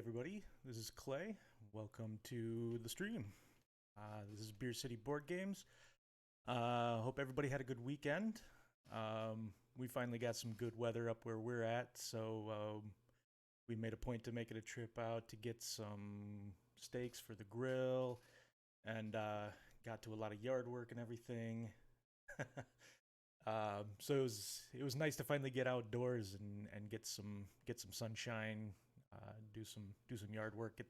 everybody, this is Clay. Welcome to the stream. This is Beer City Board Games. Hope everybody had a good weekend. We finally got some good weather up where we're at, so we made a point to make it a trip out to get some steaks for the grill, and got to a lot of yard work and everything. So it was nice to finally get outdoors and get some sunshine, do some yard work,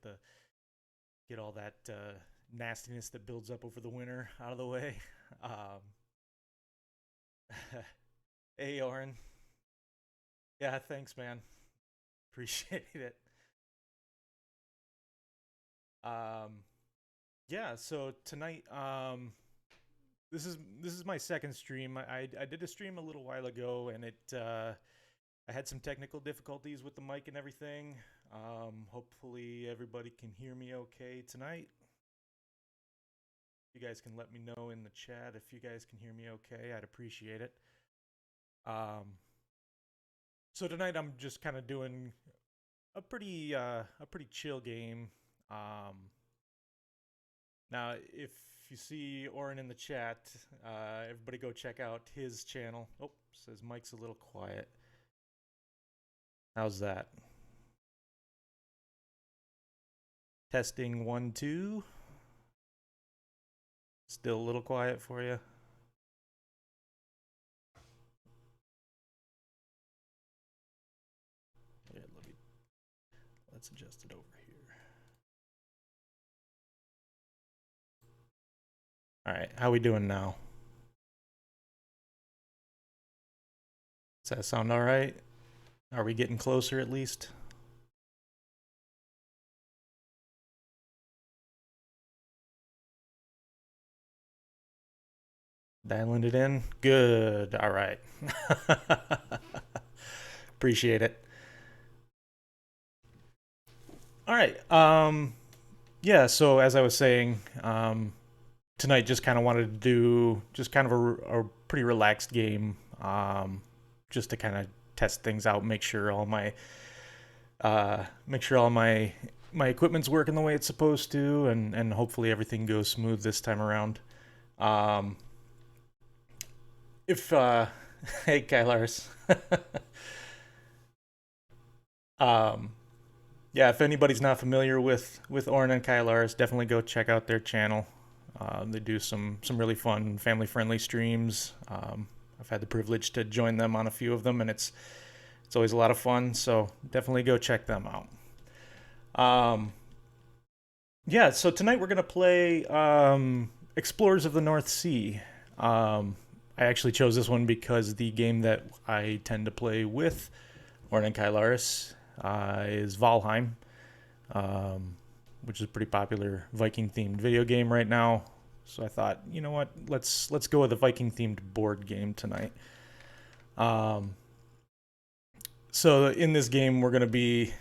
get all that nastiness that builds up over the winter out of the way. Um, hey, Oren. Yeah, thanks, man. Appreciate it. Um, yeah, so tonight, this is my second stream. I did a stream a little while ago, and I had some technical difficulties with the mic and everything. Hopefully everybody can hear me okay tonight. You guys can let me know in the chat if you guys can hear me okay. I'd appreciate it. Um, so tonight I'm just kind of doing a pretty chill game. Um, Now, if you see Oren in the chat, everybody go check out his channel. Oh, says Mike's a little quiet. How's that? Testing 1 2. Still a little quiet for you. Yeah, let's adjust it over here. All right, how we doing now? Does that sound all right? Are we getting closer at least? Dialing it in? Good. All right. Appreciate it. All right. Yeah, so as I was saying, tonight just kind of wanted to do just kind of a pretty relaxed game, just to kind of test things out, make sure all my equipment's working the way it's supposed to, and hopefully everything goes smooth this time around. Um, if Hey, Kylars. um, yeah, if anybody's not familiar with Oren and Kylars, definitely go check out their channel. They do some really fun family friendly streams. I've had the privilege to join them on a few of them, and it's always a lot of fun. So definitely go check them out. Um, yeah, so tonight we're gonna play Explorers of the North Sea. I actually chose this one because the game that I tend to play with Oren and Kylaris is Valheim, um, which is a pretty popular Viking themed video game right now. So I thought, you know what, let's go with a Viking themed board game tonight. Um, so in this game, we're gonna be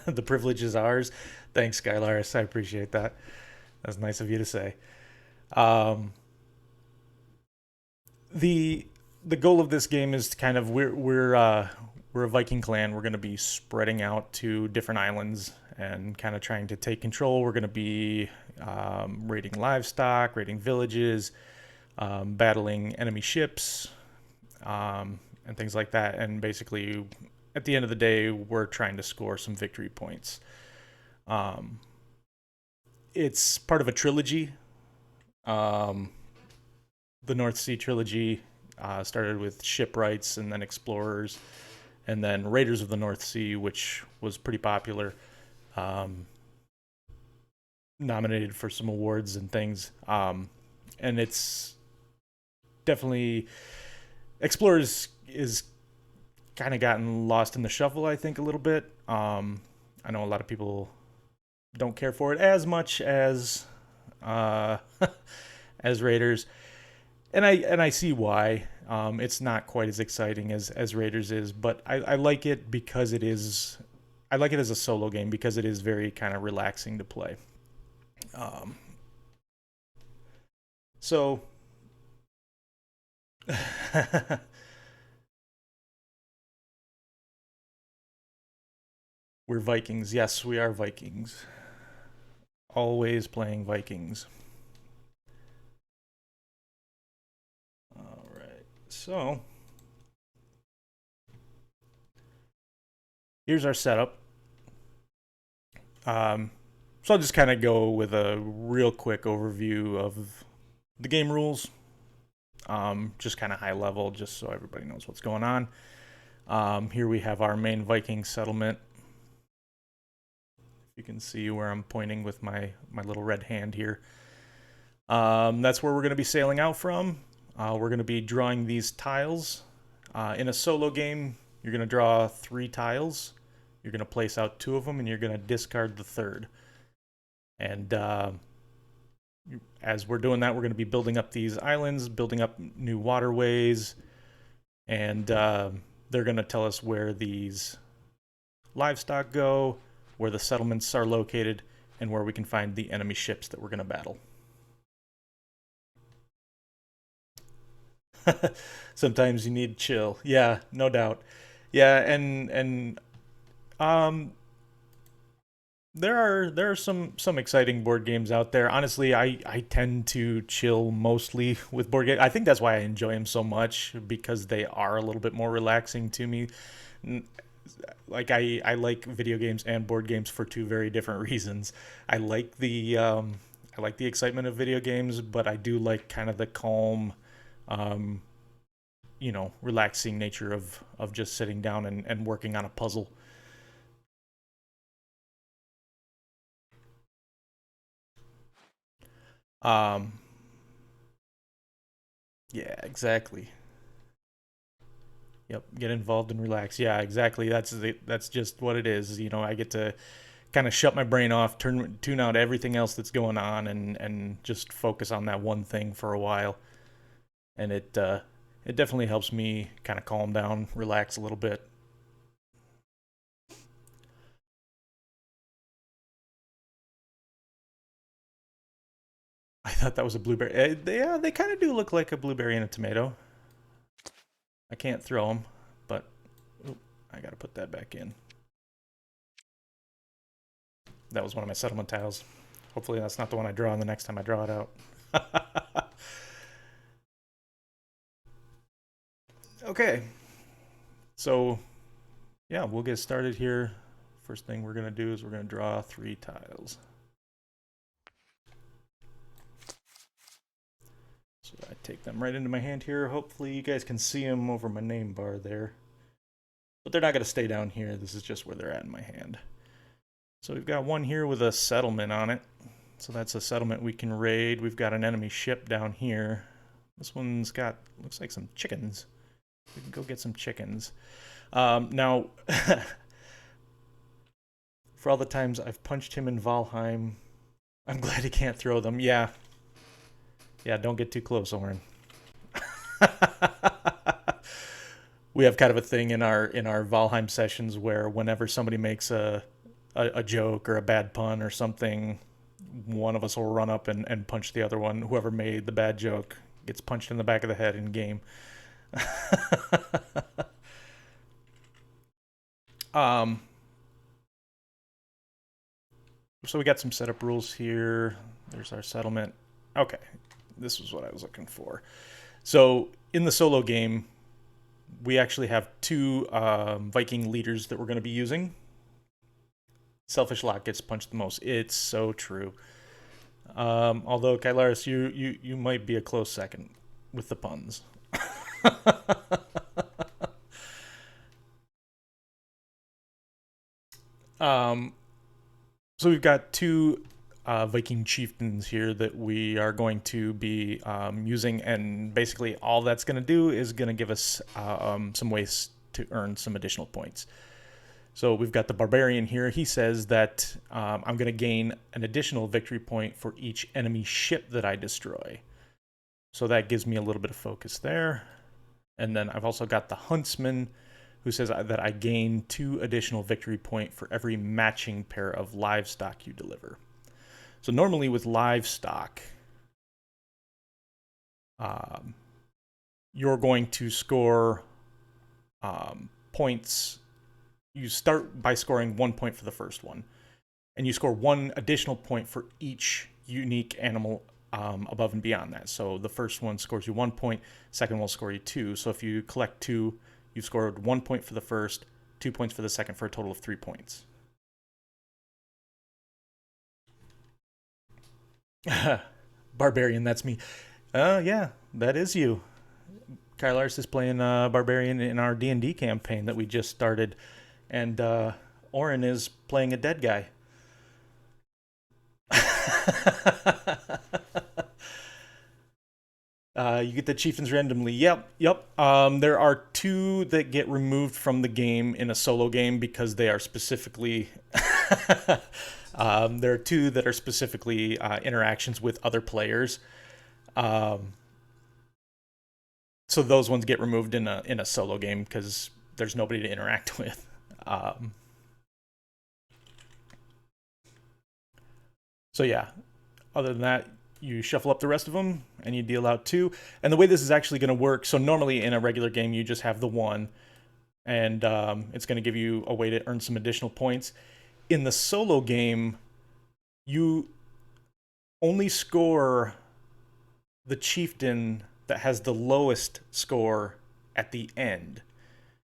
the privilege is ours. Thanks, Skylaris. I appreciate that. That's nice of you to say. Um, the the goal of this game is to kind of we're a Viking clan. We're going to be spreading out to different islands and kind of trying to take control. We're going to be raiding livestock, raiding villages, battling enemy ships, and things like that. And basically, at the end of the day, we're trying to score some victory points. Um, it's part of a trilogy. Um, the North Sea trilogy started with Shipwrights and then Explorers, and then Raiders of the North Sea, which was pretty popular. Um, Nominated for some awards and things. And it's definitely Explorers is kind of gotten lost in the shuffle, I think, a little bit. I know a lot of people don't care for it as much uh, as Raiders, and I see why. It's not quite as exciting as Raiders is, but I like it because it is. I like it as a solo game because it is very kind of relaxing to play. Um, so, We're Vikings. Yes, we are Vikings. Always playing Vikings. All right. So, here's our setup. So I'll just kind of go with a real quick overview of the game rules. Just kind of high level, just so everybody knows what's going on. Here we have our main Viking settlement. You can see where I'm pointing with my little red hand here. That's where we're going to be sailing out from. We're going to be drawing these tiles. In a solo game, you're going to draw 3 tiles. You're going to place out 2 of them, and you're going to discard the third. And as we're doing that, we're going to be building up these islands, building up new waterways, and they're going to tell us where these livestock go, where the settlements are located, and where we can find the enemy ships that we're going to battle. Sometimes you need chill. Yeah, no doubt. Yeah, and um there are some exciting board games out there. Honestly, I tend to chill mostly with board games. I think that's why I enjoy them so much, because they are a little bit more relaxing to me. Like I like video games and board games for 2 very different reasons. I like the excitement of video games, but I do like kind of the calm, um, relaxing nature of just sitting down and working on a puzzle. Um, yeah, exactly. Yep, get involved and relax. Yeah, exactly. That's just what it is. I get to kind of shut my brain off, tune out everything else that's going on, and just focus on that one thing for a while. And it definitely helps me kind of calm down, relax a little bit. I thought that was a blueberry. Yeah, they kind of do look like a blueberry and a tomato. I can't throw them, but oop, I got to put that back in. That was one of my settlement tiles. Hopefully that's not the one I draw on the next time I draw it out. Okay, so yeah, we'll get started here. First thing we're going to do is we're going to draw 3 tiles. So I take them right into my hand here. Hopefully you guys can see them over my name bar there. But they're not going to stay down here. This is just where they're at in my hand. So we've got one here with a settlement on it. So that's a settlement we can raid. We've got an enemy ship down here. This one's got, looks like some chickens. We can go get some chickens. Now, for all the times I've punched him in Valheim, I'm glad he can't throw them. Yeah. Yeah, don't get too close, Oren. We have kind of a thing in our Valheim sessions where whenever somebody makes a joke or a bad pun or something, one of us will run up and punch the other one. Whoever made the bad joke gets punched in the back of the head in game. um, so we got some setup rules here. There's our settlement. Okay, this is what I was looking for. So in the solo game, we actually have 2 Viking leaders that we're going to be using. Selfish Lot gets punched the most. It's so true. Although Kylaris, you might be a close second with the puns. um, so we've got 2 Viking chieftains here that we are going to be using, and basically all that's going to do is going to give us some ways to earn some additional points. So we've got the barbarian here. He says that I'm going to gain an additional victory point for each enemy ship that I destroy. So that gives me a little bit of focus there. And then I've also got the huntsman, who says that I gain 2 additional victory point for every matching pair of livestock you deliver. So normally with livestock, um, you're going to score points you start by scoring 1 point for the first one, and you score 1 additional point for each unique animal above and beyond that. So the first one scores you 1 point, second will score you 2. So if you collect 2, you've scored 1 point for the first, 2 points for the second, for a total of 3 points. Barbarian, that's me. Yeah, that is you. Kylars is playing Barbarian in our D&D campaign that we just started, and Oren is playing a dead guy. You get the chieftains randomly. Yep. There are 2 that get removed from the game in a solo game because they are specifically. There are 2 that are specifically interactions with other players. So those ones get removed in a solo game because there's nobody to interact with. So yeah, other than that, you shuffle up the rest of them and you deal out 2. And the way this is actually going to work, so normally in a regular game you just have the 1, and it's going to give you a way to earn some additional points. In the solo game, you only score the chieftain that has the lowest score at the end.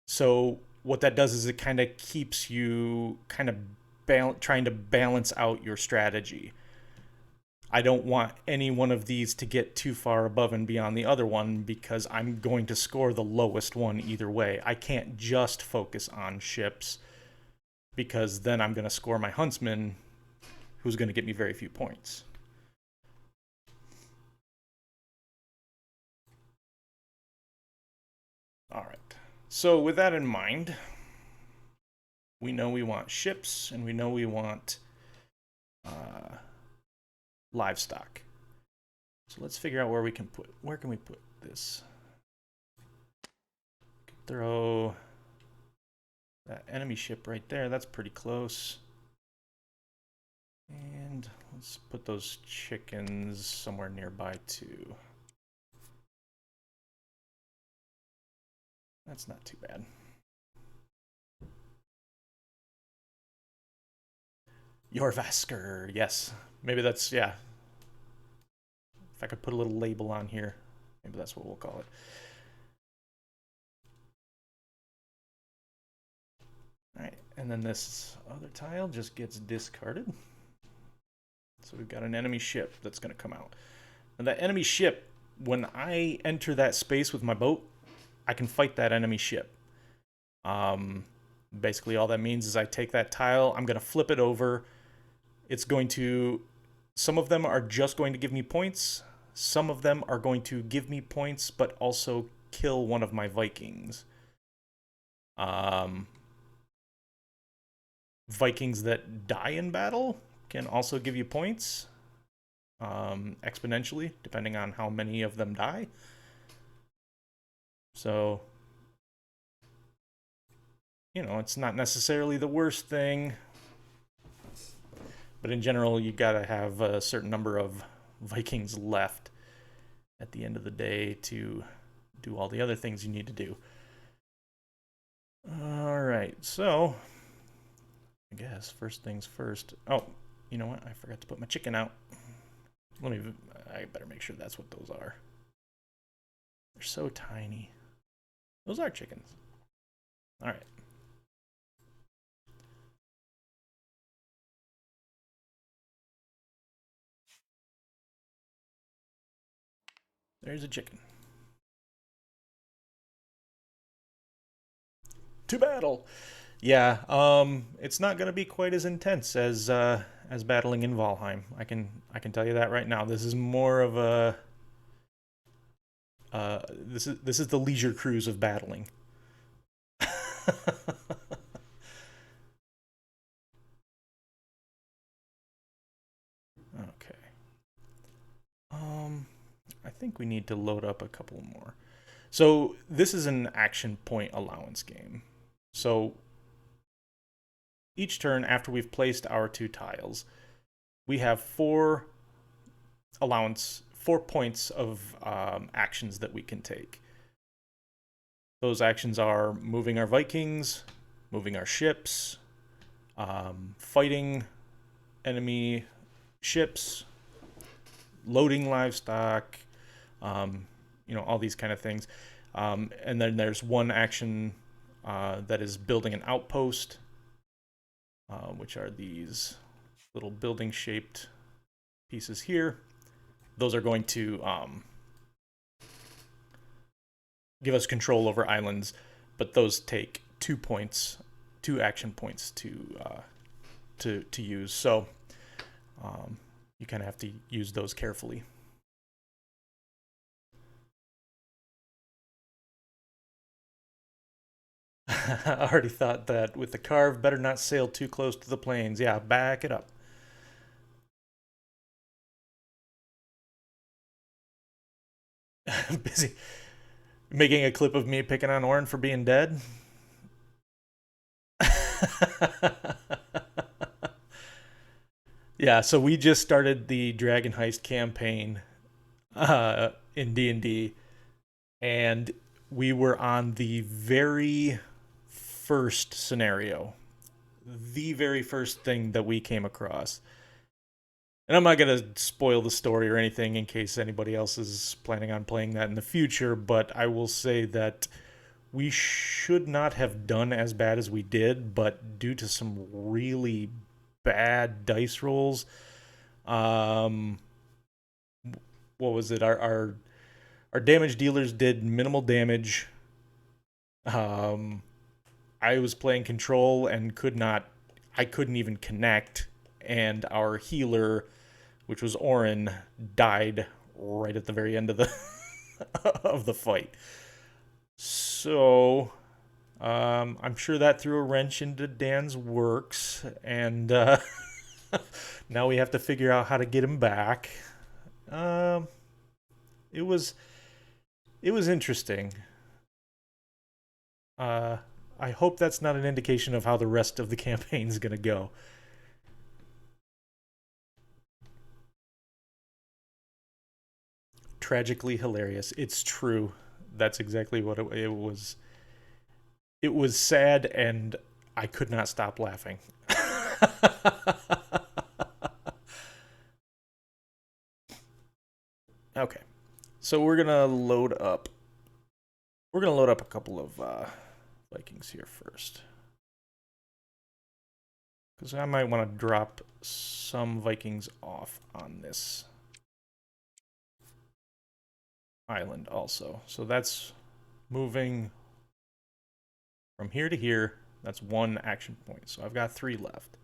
So what that does is it kind of keeps you kind of trying to balance out your strategy. I don't want any one of these to get too far above and beyond the other one because I'm going to score the lowest one either way. I can't just focus on ships because then I'm going to score my huntsman, who's going to get me very few points. All right. So with that in mind, we know we want ships and we know we want livestock. So let's figure out where can we put this? Throw that enemy ship right there. That's pretty close. And let's put those chickens somewhere nearby too. That's not too bad. Jorrvaskr, yes. Maybe that's, yeah. If I could put a little label on here, maybe that's what we'll call it. All right, and then this other tile just gets discarded. So we've got an enemy ship that's going to come out. And that enemy ship, when I enter that space with my boat, I can fight that enemy ship. Basically all that means is I take that tile, I'm going to flip it over. It's going to, some of them are just going to give me points. Some of them are going to give me points, but also kill one of my Vikings. Vikings that die in battle can also give you points, exponentially, depending on how many of them die. So, you know, it's not necessarily the worst thing, but in general, you gotta have a certain number of Vikings left at the end of the day to do all the other things you need to do. All right, so I guess first things first. Oh, you know what? I forgot to put my chicken out. I better make sure that's what those are. They're so tiny. Those are chickens. All right. There's a chicken. To battle. Yeah, it's not going to be quite as intense as battling in Valheim. I can tell you that right now. This is more of a this is the leisure cruise of battling. Okay. I think we need to load up a couple more. So this is an action point allowance game. So each turn after we've placed our 2 tiles, we have 4 points of actions that we can take. Those actions are moving our Vikings, moving our ships, fighting enemy ships, loading livestock, all these kind of things. And then there's one action that is building an outpost, which are these little building shaped pieces here. Those are going to give us control over islands, but those take 2 points, 2 action points to use. So you kind of have to use those carefully. I already thought that with the carve, better not sail too close to the plains. Yeah, back it up. Busy making a clip of me picking on Orin for being dead. Yeah, so we just started the Dragon Heist campaign in D&D, and we were on the very first scenario, the very first thing that we came across. And I'm not going to spoil the story or anything in case anybody else is planning on playing that in the future, but I will say that we should not have done as bad as we did, but due to some really bad dice rolls, um, what was it? Our damage dealers did minimal damage. Um, I was playing control and I couldn't even connect, and our healer, which was Orin, died right at the very end of the of the fight. So I'm sure that threw a wrench into Dan's works, and now we have to figure out how to get him back. Um, it was it was interesting. Uh, I hope that's not an indication of how the rest of the campaign is gonna go. Tragically hilarious. It's true. That's exactly what it was. It was sad, and I could not stop laughing. Okay, so We're gonna load up a couple of Vikings here first, because I might want to drop some Vikings off on this island also. So that's moving from here to here. That's 1 action point. So I've got 3 left.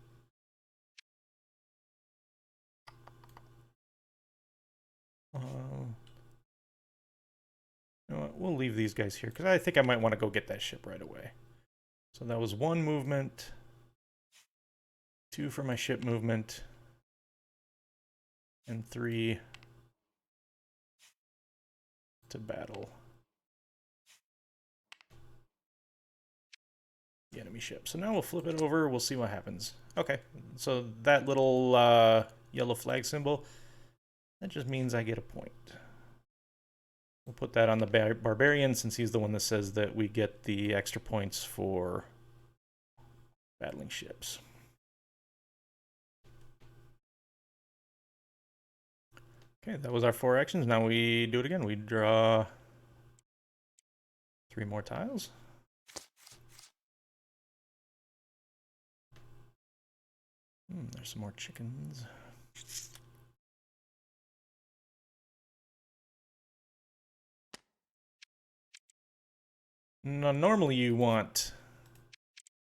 You know what? We'll leave these guys here because I think I might want to go get that ship right away. So that was 1 movement, 2 for my ship movement, and 3 to battle the enemy ship. So now we'll flip it over. We'll see what happens. Okay, so that little yellow flag symbol, that just means I get a point. We'll put that on the barbarian since he's the one that says that we get the extra points for battling ships. Okay, that was our 4 actions. Now we do it again. We draw 3 more tiles. There's some more chickens. Now, normally you want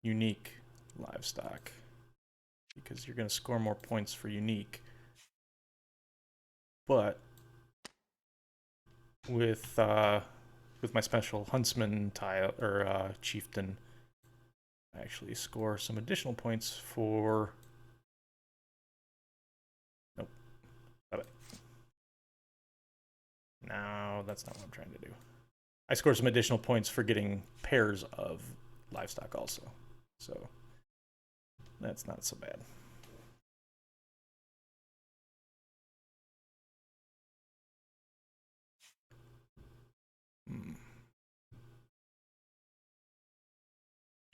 unique livestock because you're going to score more points for unique. But with my special huntsman tile or chieftain, I actually score some additional points for. Nope. Stop it. No, that's not what I'm trying to do. I score some additional points for getting pairs of livestock also. So that's not so bad.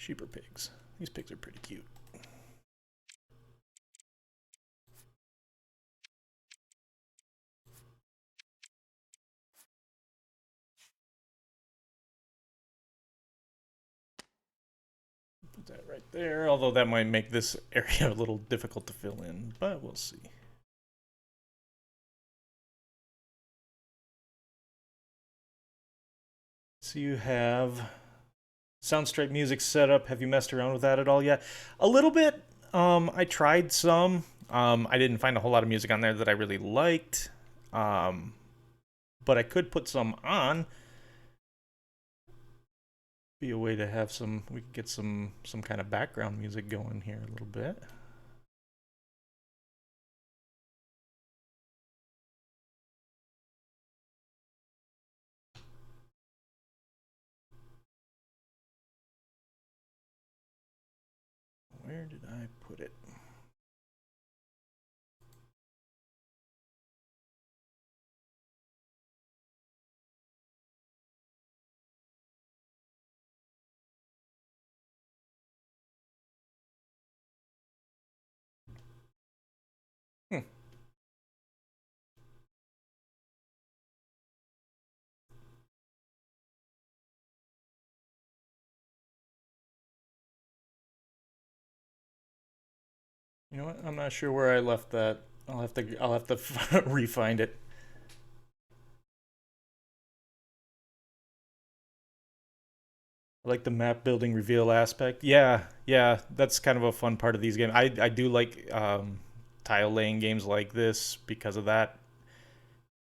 Sheep or pigs? These pigs are pretty cute. Put that right there, although that might make this area a little difficult to fill in, but we'll see. So you have Soundstripe music setup. Have you messed around with that at all yet? A little bit. I tried some. I didn't find a whole lot of music on there that I really liked. Um, but I could put some on. Be a way to have some. We could get some kind of background music going here a little bit. Where did I put it? Hmm. You know what? I'm not sure where I left that. I'll have to re-find it. I like the map building reveal aspect. Yeah, yeah, that's kind of a fun part of these games. I do like tile laying games like this because of that.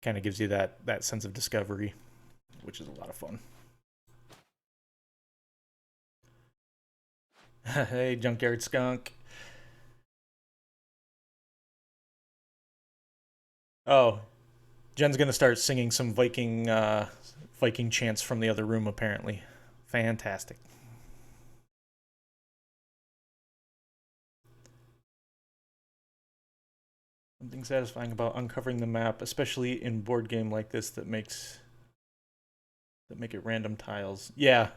Kind of gives you that sense of discovery, which is a lot of fun. Hey, junkyard skunk. Oh, Jen's gonna start singing some Viking chants from the other room. Apparently, fantastic. Something satisfying about uncovering the map, especially in board game like this that make it random tiles. Yeah.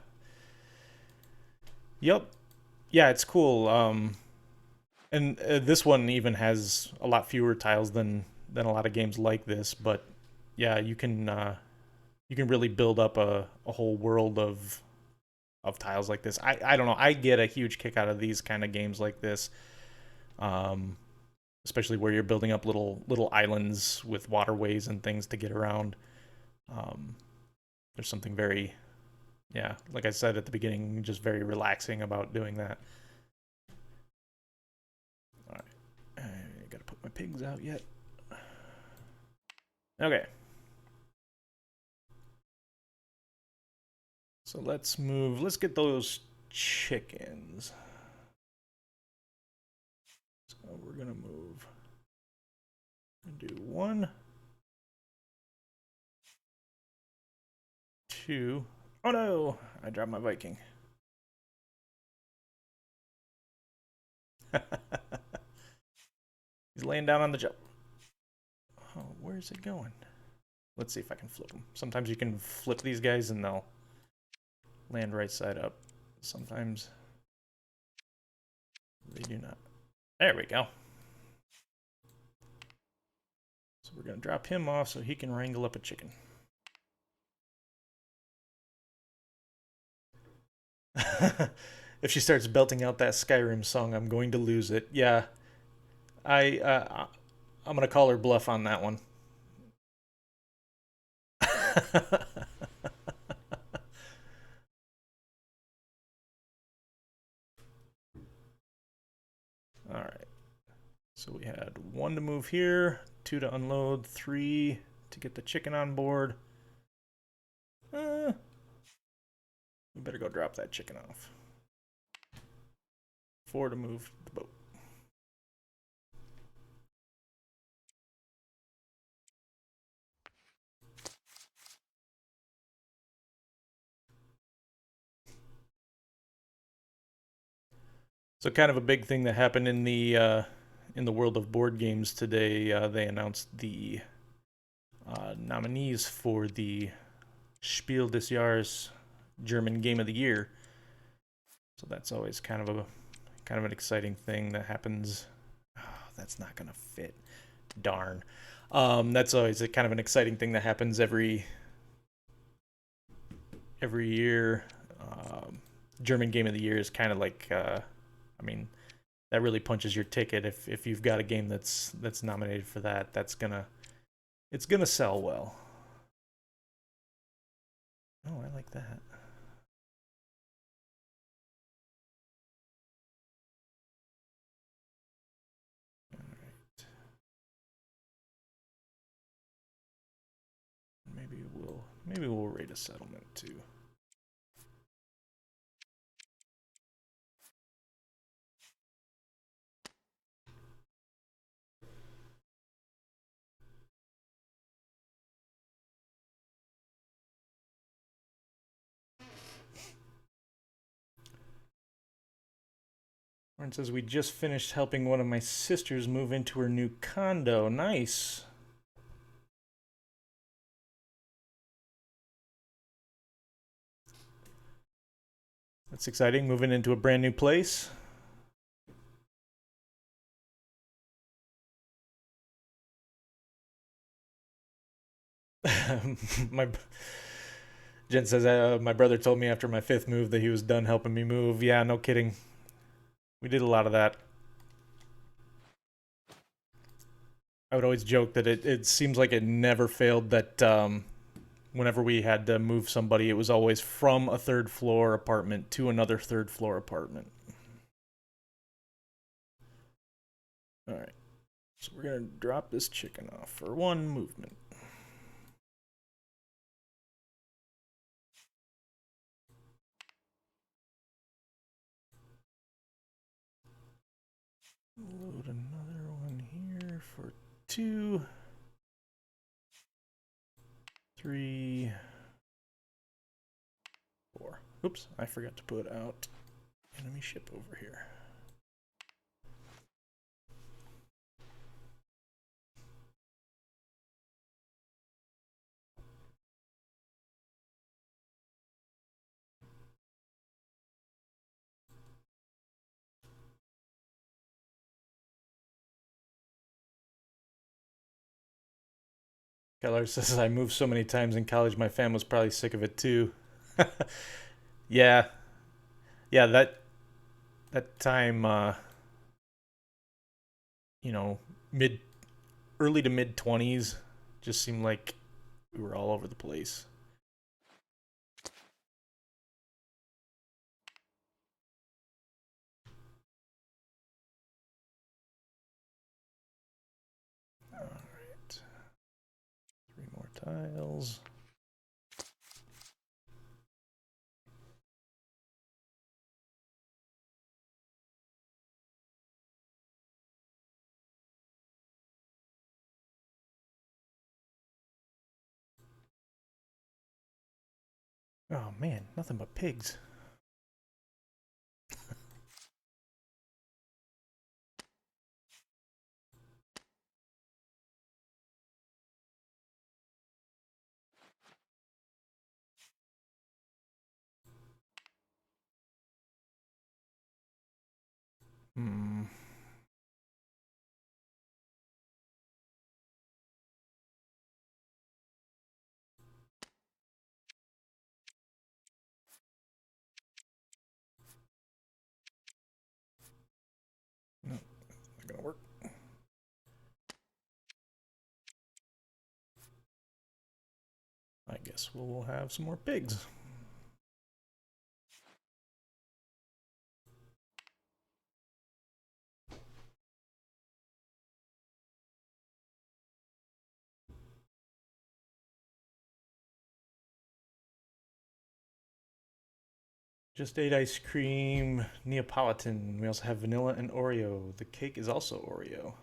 Yep. Yeah, it's cool. And this one even has a lot fewer tiles than a lot of games like this. But yeah, you can really build up a whole world of tiles like this. I don't know. I get a huge kick out of these kind of games like this, um, especially where you're building up little islands with waterways and things to get around. Um, there's something very, yeah, like I said at the beginning, just very relaxing about doing that. All right, I gotta put my pigs out yet. Okay, so let's move. Let's get those chickens. So we're gonna move and do one, two. Oh no! I dropped my Viking. He's laying down on the jump. Oh, where's it going? Let's see if I can flip them. Sometimes you can flip these guys and they'll land right side up. Sometimes they do not. There we go. So we're going to drop him off so he can wrangle up a chicken. If she starts belting out that Skyrim song, I'm going to lose it. Yeah, I'm gonna call her bluff on that one. All right. So we had one to move here, two to unload, three to get the chicken on board. We better go drop that chicken off. Four to move the boat. So kind of a big thing that happened in the world of board games today. They announced the nominees for the Spiel des Jahres German Game of the Year. So that's always kind of an exciting thing that happens. Oh, that's not gonna fit. Darn. That's always a kind of an exciting thing that happens every year. German Game of the Year is kind of like, I mean, that really punches your ticket. If you've got a game that's nominated for that, it's gonna sell well. Oh, I like that. All right. Maybe we'll rate a settlement too. Warren says we just finished helping one of my sisters move into her new condo. Nice. That's exciting. Moving into a brand new place. my Jen says my brother told me after my fifth move that he was done helping me move. Yeah, no kidding. We did a lot of that. I would always joke that it seems like it never failed that whenever we had to move somebody, it was always from a third floor apartment to another third floor apartment. All right. So we're going to drop this chicken off for one movement. Load another one here for 2, 3, 4. Oops, I forgot to put out enemy ship over here. Keller says I moved so many times in college, my fam was probably sick of it too. Yeah, yeah. That time, you know, mid early to mid 20s, just seemed like we were all over the place. All right, 3 more tiles. Oh man, nothing but pigs. Hmm. No, not gonna work. I guess we'll have some more pigs. Just ate ice cream, Neapolitan. We also have vanilla and Oreo. The cake is also Oreo.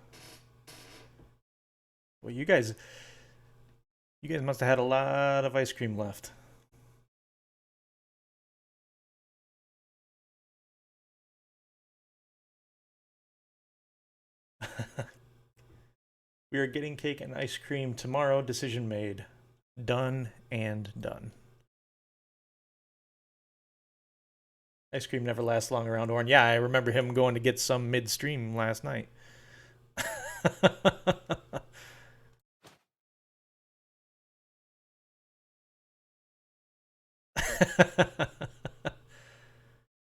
Well, you guys must have had a lot of ice cream left. We are getting cake and ice cream tomorrow. Decision made. Done and done. Ice cream never lasts long around Orn. Yeah, I remember him going to get some midstream last night.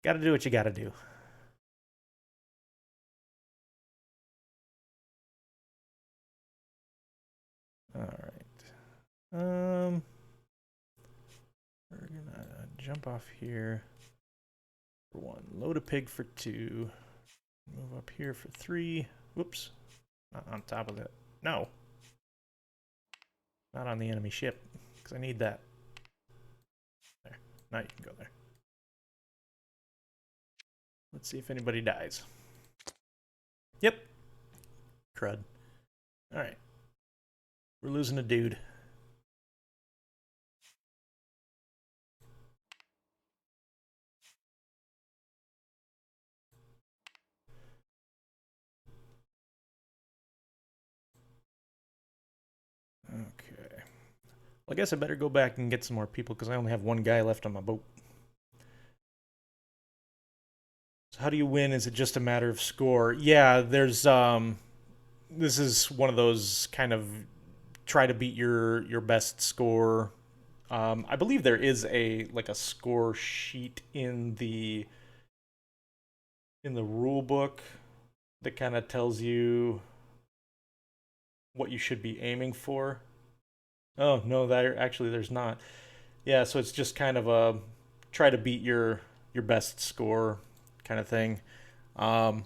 Gotta do what you gotta do. All right. We're gonna jump off here for one. Load a pig for two. Move up here for three. Whoops. Not on top of it. No. Not on the enemy ship. Because I need that. There. Now you can go there. Let's see if anybody dies. Yep. Crud. Alright. We're losing a dude. Okay. Well, I guess I better go back and get some more people because I only have one guy left on my boat. So how do you win? Is it just a matter of score? Yeah, there's this is one of those kind of try to beat your best score. I believe there is a like a score sheet in the rule book that kind of tells you what you should be aiming for. Oh no, there actually there's not. Yeah, so it's just kind of a try to beat your best score kind of thing. Um,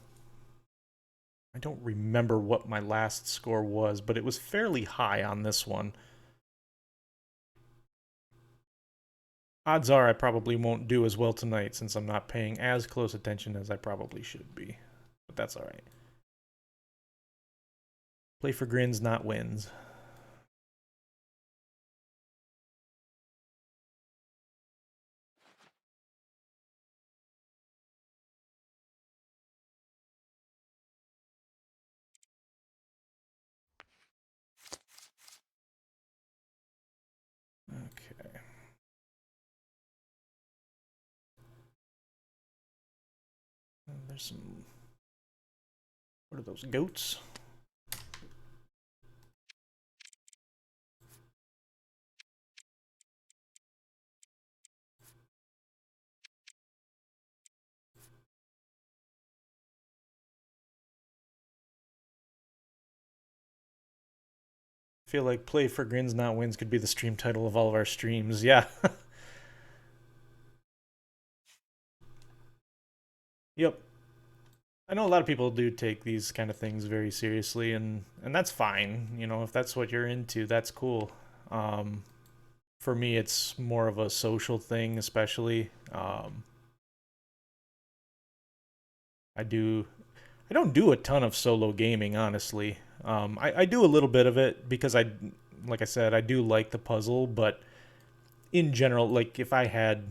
I don't remember what my last score was, but it was fairly high on this one. Odds are I probably won't do as well tonight since I'm not paying as close attention as I probably should be. But that's alright. Play for grins, not wins. Okay. There's some. What are those, goats? I feel like play for grins, not wins could be the stream title of all of our streams. Yeah. Yep. I know a lot of people do take these kind of things very seriously, and that's fine. You know, if that's what you're into, that's cool. Um, for me, it's more of a social thing, especially. I do. I don't do a ton of solo gaming, honestly. I do a little bit of it because like I said, I do like the puzzle, but in general, like if I had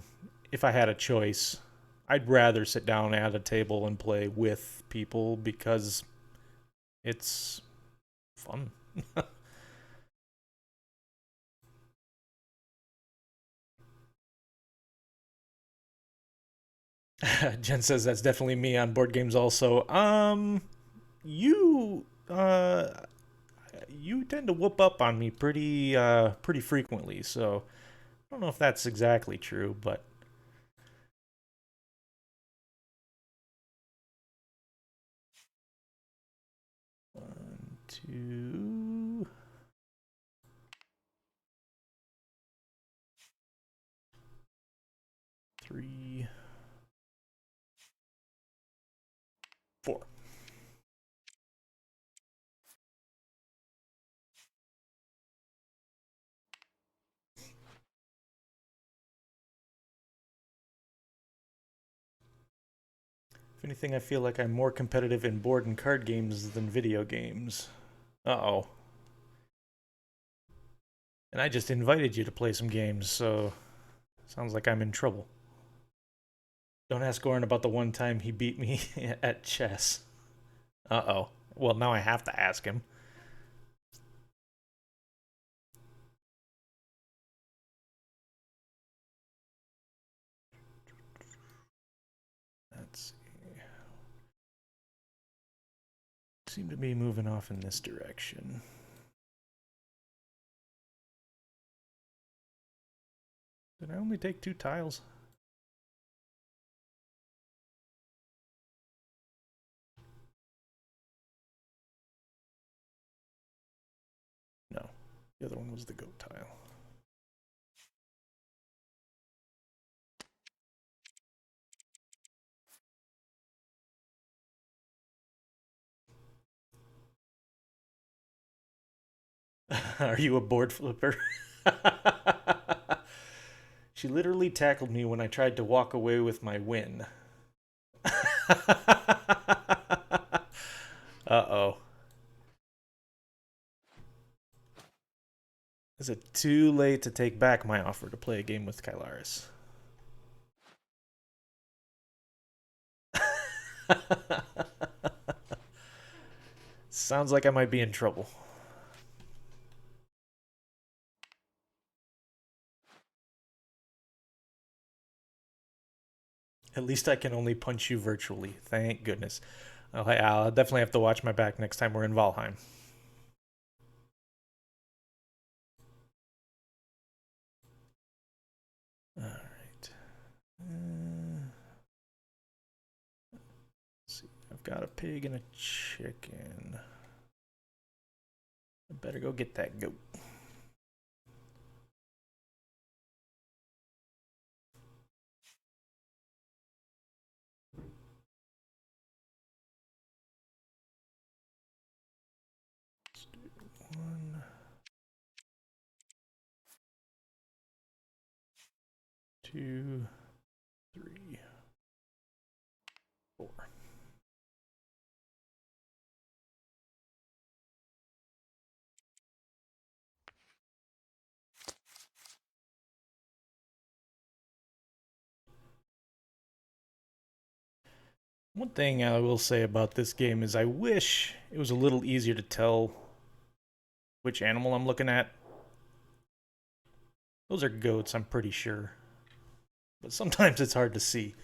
a choice, I'd rather sit down at a table and play with people because it's fun. Jen says that's definitely me on board games also. You you tend to whoop up on me pretty frequently, so I don't know if that's exactly true, but 1, 2, 3, 4. If anything, I feel like I'm more competitive in board and card games than video games. Uh-oh. And I just invited you to play some games, so sounds like I'm in trouble. Don't ask Goran about the one time he beat me at chess. Uh-oh. Well, now I have to ask him. seem to be moving off in this direction. Did I only take 2 tiles? No, the other one was the goat tile. Are you a board flipper? She literally tackled me when I tried to walk away with my win. Uh-oh. Is it too late to take back my offer to play a game with Kylaris? Sounds like I might be in trouble. At least I can only punch you virtually. Thank goodness. I'll definitely have to watch my back next time we're in Valheim. Alright. Let's see. I've got a pig and a chicken. I better go get that goat. Let's do 1, 2, 3, 4. One thing I will say about this game is I wish it was a little easier to tell which animal I'm looking at. Those are goats, I'm pretty sure. But sometimes it's hard to see.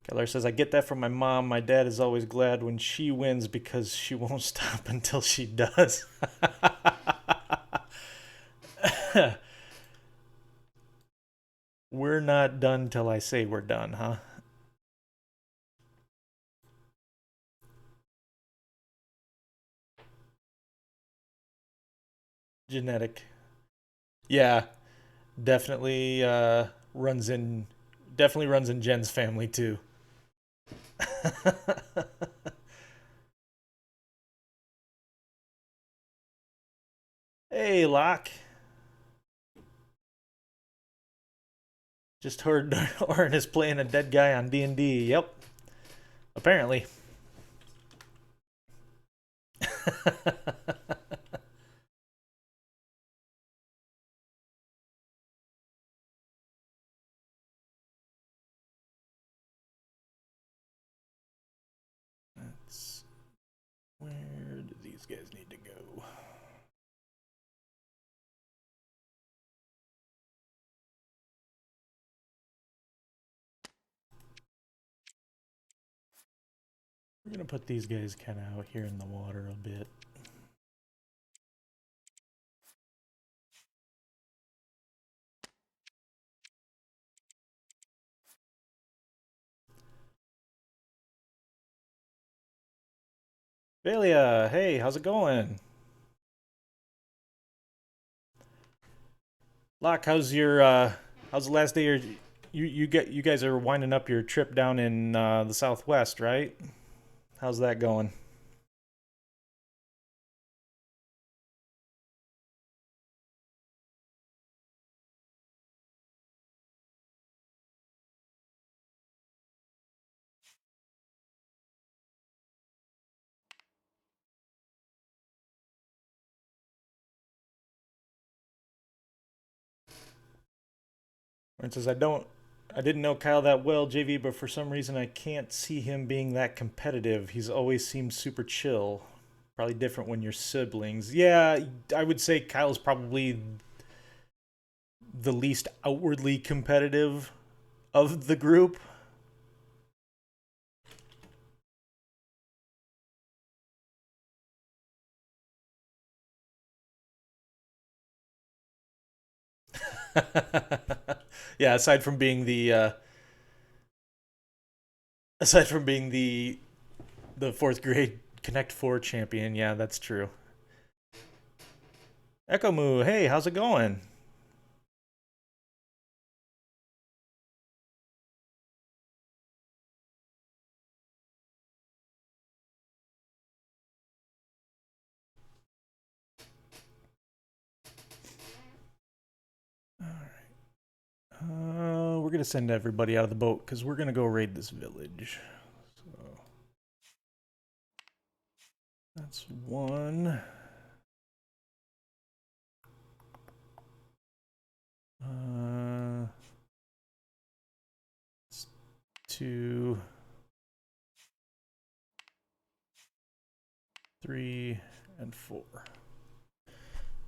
Keller says, I get that from my mom. My dad is always glad when she wins because she won't stop until she does. We're not done till I say we're done, huh? Genetic. Yeah, definitely runs in Jen's family too. Hey, Locke. Just heard Orin is playing a dead guy on D&D. Yep. Apparently. Let's... Where do these guys need to go? We're gonna put these guys kind of out here in the water a bit. Velia, hey, how's it going? Locke, how's the last day? You guys are winding up your trip down in the Southwest, right? How's that going? It says I didn't know Kyle that well, JV, but for some reason I can't see him being that competitive. He's always seemed super chill. Probably different when you're siblings. Yeah, I would say Kyle's probably the least outwardly competitive of the group. Yeah, aside from being the fourth grade Connect Four champion, yeah, that's true. Echo Moo, hey, how's it going? We're gonna send everybody out of the boat because we're gonna go raid this village. So that's one. Uh, two, three, and four.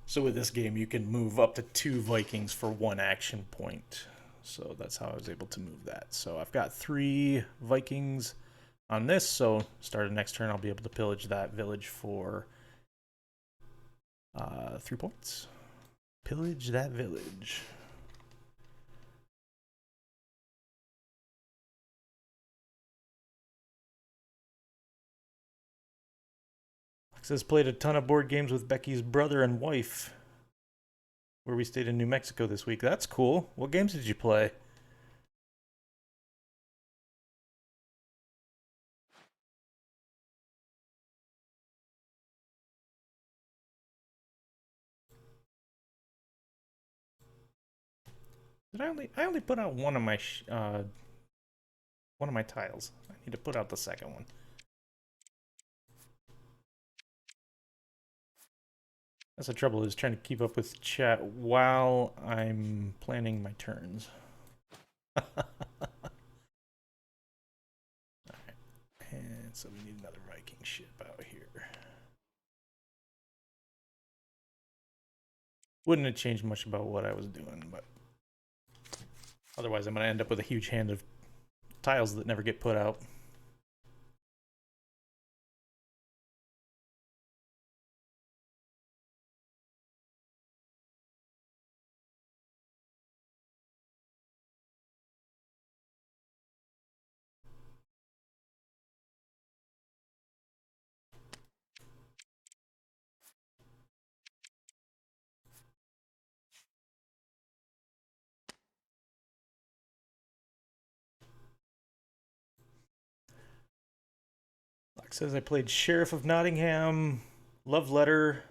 So with this game, you can move up to two Vikings for one action point. So that's how I was able to move that. So I've got three Vikings on this. So start of next turn, I'll be able to pillage that village for 3 points. Pillage that village. Says played a ton of board games with Becky's brother and wife, where we stayed in New Mexico this week. That's cool. What games did you play? Did I only put out one of my tiles. I need to put out the second one. That's the trouble, is trying to keep up with chat while I'm planning my turns. Alright. And so we need another Viking ship out here. Wouldn't have changed much about what I was doing, but otherwise I'm going to end up with a huge hand of tiles that never get put out. Like says I played Sheriff of Nottingham, Love Letter,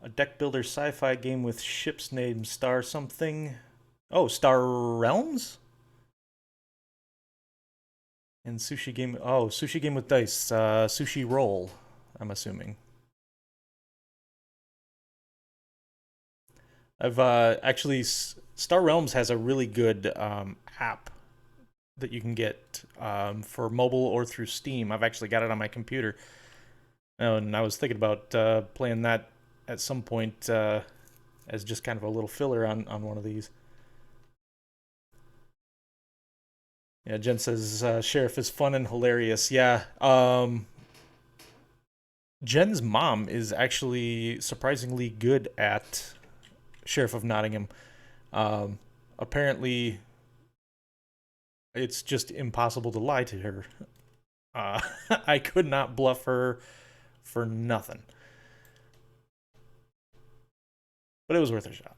a deck builder sci-fi game with ships named Star something. Oh, Star Realms? And sushi game. Oh, sushi game with dice. Sushi roll, I'm assuming. I've actually Star Realms has a really good app that you can get for mobile or through Steam. I've actually got it on my computer, and I was thinking about playing that at some point as just kind of a little filler on one of these. Yeah, Jen says Sheriff is fun and hilarious. Yeah, Jen's mom is actually surprisingly good at Sheriff of Nottingham. Apparently, it's just impossible to lie to her. I could not bluff her for nothing, but it was worth a shot.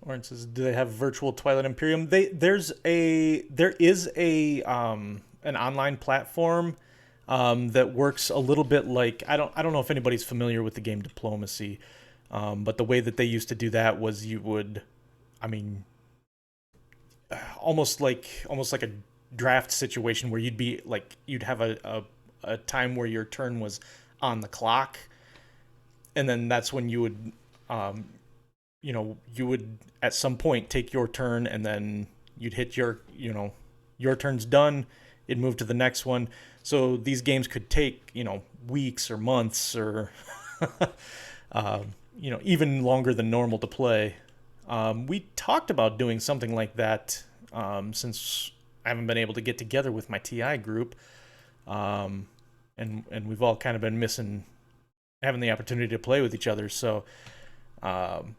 Orange says, "Do they have virtual Twilight Imperium?" There is a an online platform that works a little bit like I don't know if anybody's familiar with the game Diplomacy, but the way that they used to do that was you would, I mean, almost like a draft situation where you'd have a time where your turn was on the clock, and then that's when you would um, you would at some point take your turn, and then you'd hit your turn's done, it'd move to the next one. So these games could take weeks or months or uh, even longer than normal to play. We talked about doing something like that since I haven't been able to get together with my TI group, um, and we've all kind of been missing having the opportunity to play with each other. So um,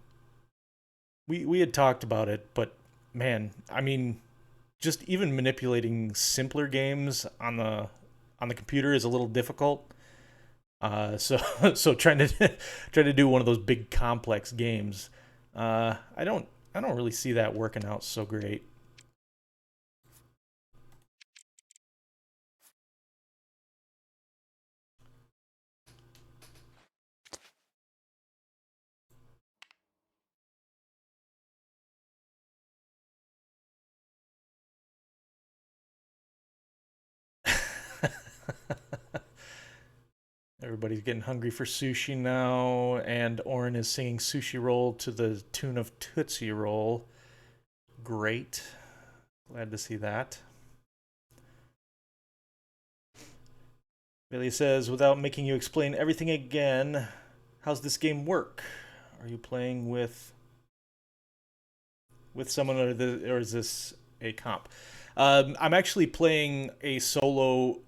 we had talked about it, but man, I mean, just even manipulating simpler games on the computer is a little difficult. So so trying to trying to do one of those big complex games, I don't really see that working out so great. Everybody's getting hungry for sushi now, and Oren is singing Sushi Roll to the tune of Tootsie Roll. Great. Glad to see that. Bailey says, without making you explain everything again, how's this game work? Are you playing with someone, or is this a comp? I'm actually playing a solo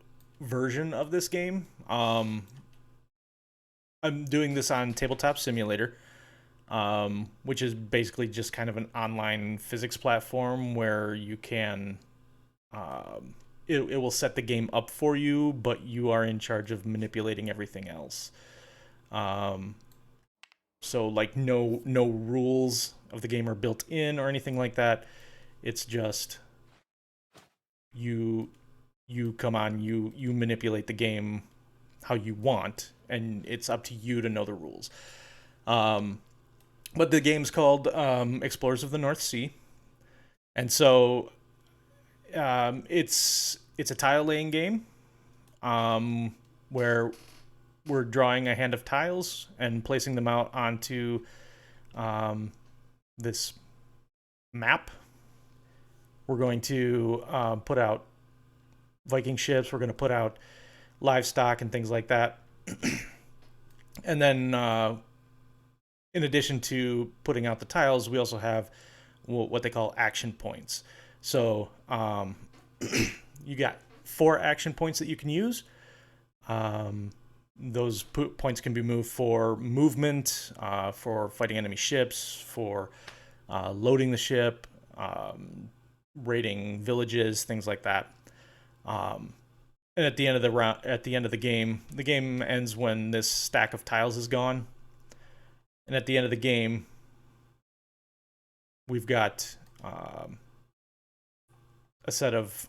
version of this game. I'm doing this on Tabletop Simulator, which is basically just kind of an online physics platform where you can it will set the game up for you, but you are in charge of manipulating everything else. Um, so like no rules of the game are built in or anything like that. It's just you you come on, you manipulate the game how you want, and it's up to you to know the rules. Um, but the game's called Explorers of the North Sea, and so it's a tile laying game where we're drawing a hand of tiles and placing them out onto um, this map. We're going to put out Viking ships. We're going to put out livestock and things like that. And then, in addition to putting out the tiles, we also have what they call action points. So you got 4 action points that you can use. Um, those points can be moved for movement, for fighting enemy ships, for loading the ship, raiding villages, things like that. Um, and at the end of the round, at the game ends when this stack of tiles is gone. And at the end of the game, we've got a set of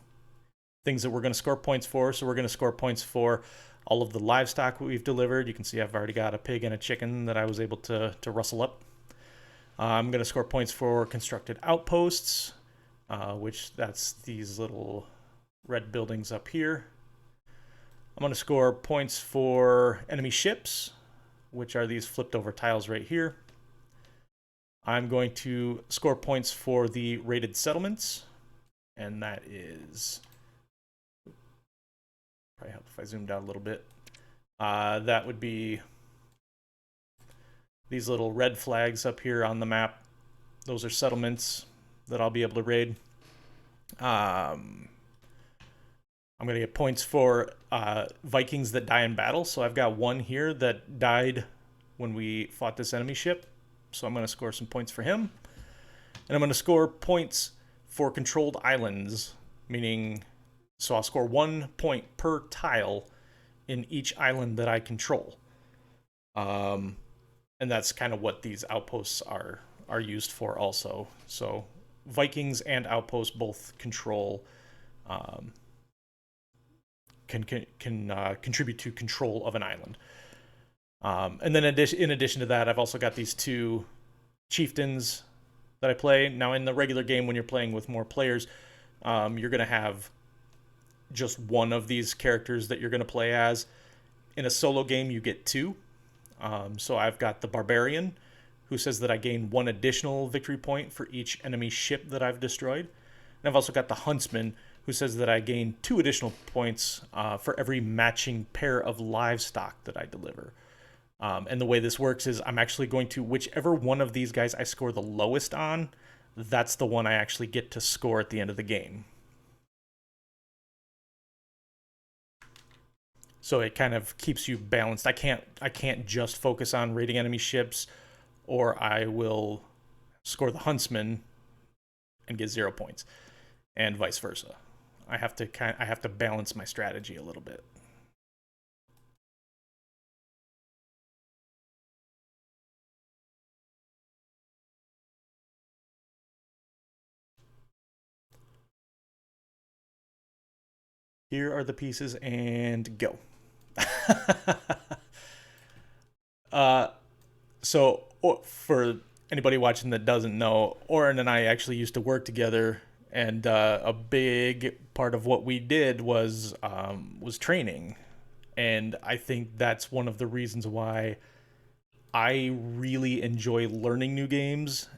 things that we're going to score points for. So we're going to score points for all of the livestock we've delivered. You can see I've already got a pig and a chicken that I was able to rustle up. I'm going to score points for constructed outposts, which that's these little red buildings up here. I'm going to score points for enemy ships, which are these flipped over tiles right here. I'm going to score points for the raided settlements, and that is probably help if I zoomed out a little bit. That would be these little red flags up here on the map. Those are settlements that I'll be able to raid. I'm going to get points for Vikings that die in battle. So I've got one here that died when we fought this enemy ship. So I'm going to score some points for him. And I'm going to score points for controlled islands, meaning, so I'll score 1 point per tile in each island that I control. And that's kind of what these outposts are used for also. So Vikings and outposts both control can contribute to control of an island. And then in addition to that, I've also got these 2 chieftains that I play. Now, in the regular game, when you're playing with more players, you're going to have just one of these characters that you're going to play as. In a solo game, you get 2. So I've got the Barbarian, who says that I gain 1 additional victory point for each enemy ship that I've destroyed. And I've also got the Huntsman, who says that I gain 2 additional points for every matching pair of livestock that I deliver. And the way this works is I'm actually going to, whichever one of these guys I score the lowest on, that's the one I actually get to score at the end of the game. So it kind of keeps you balanced. I can't just focus on raiding enemy ships, or I will score the huntsman and get 0 points, and vice versa. I have to balance my strategy a little bit. Here are the pieces and go. uh, so for anybody watching that doesn't know, Oren and I actually used to work together, and a big part of what we did was training, and I think that's one of the reasons why I really enjoy learning new games,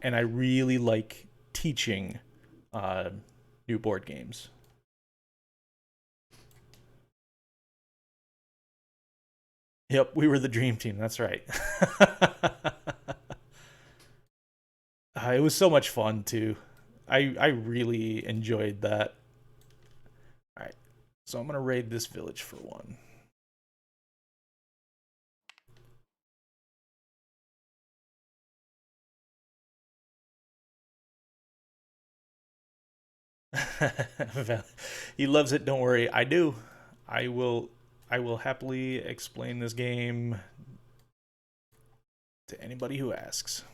and I really like teaching uh, new board games. Yep, we were the dream team. That's right. It was so much fun too. I really enjoyed that. All right, so I'm gonna raid this village for one. He loves it. Don't worry. I do. I will. I will happily explain this game to anybody who asks.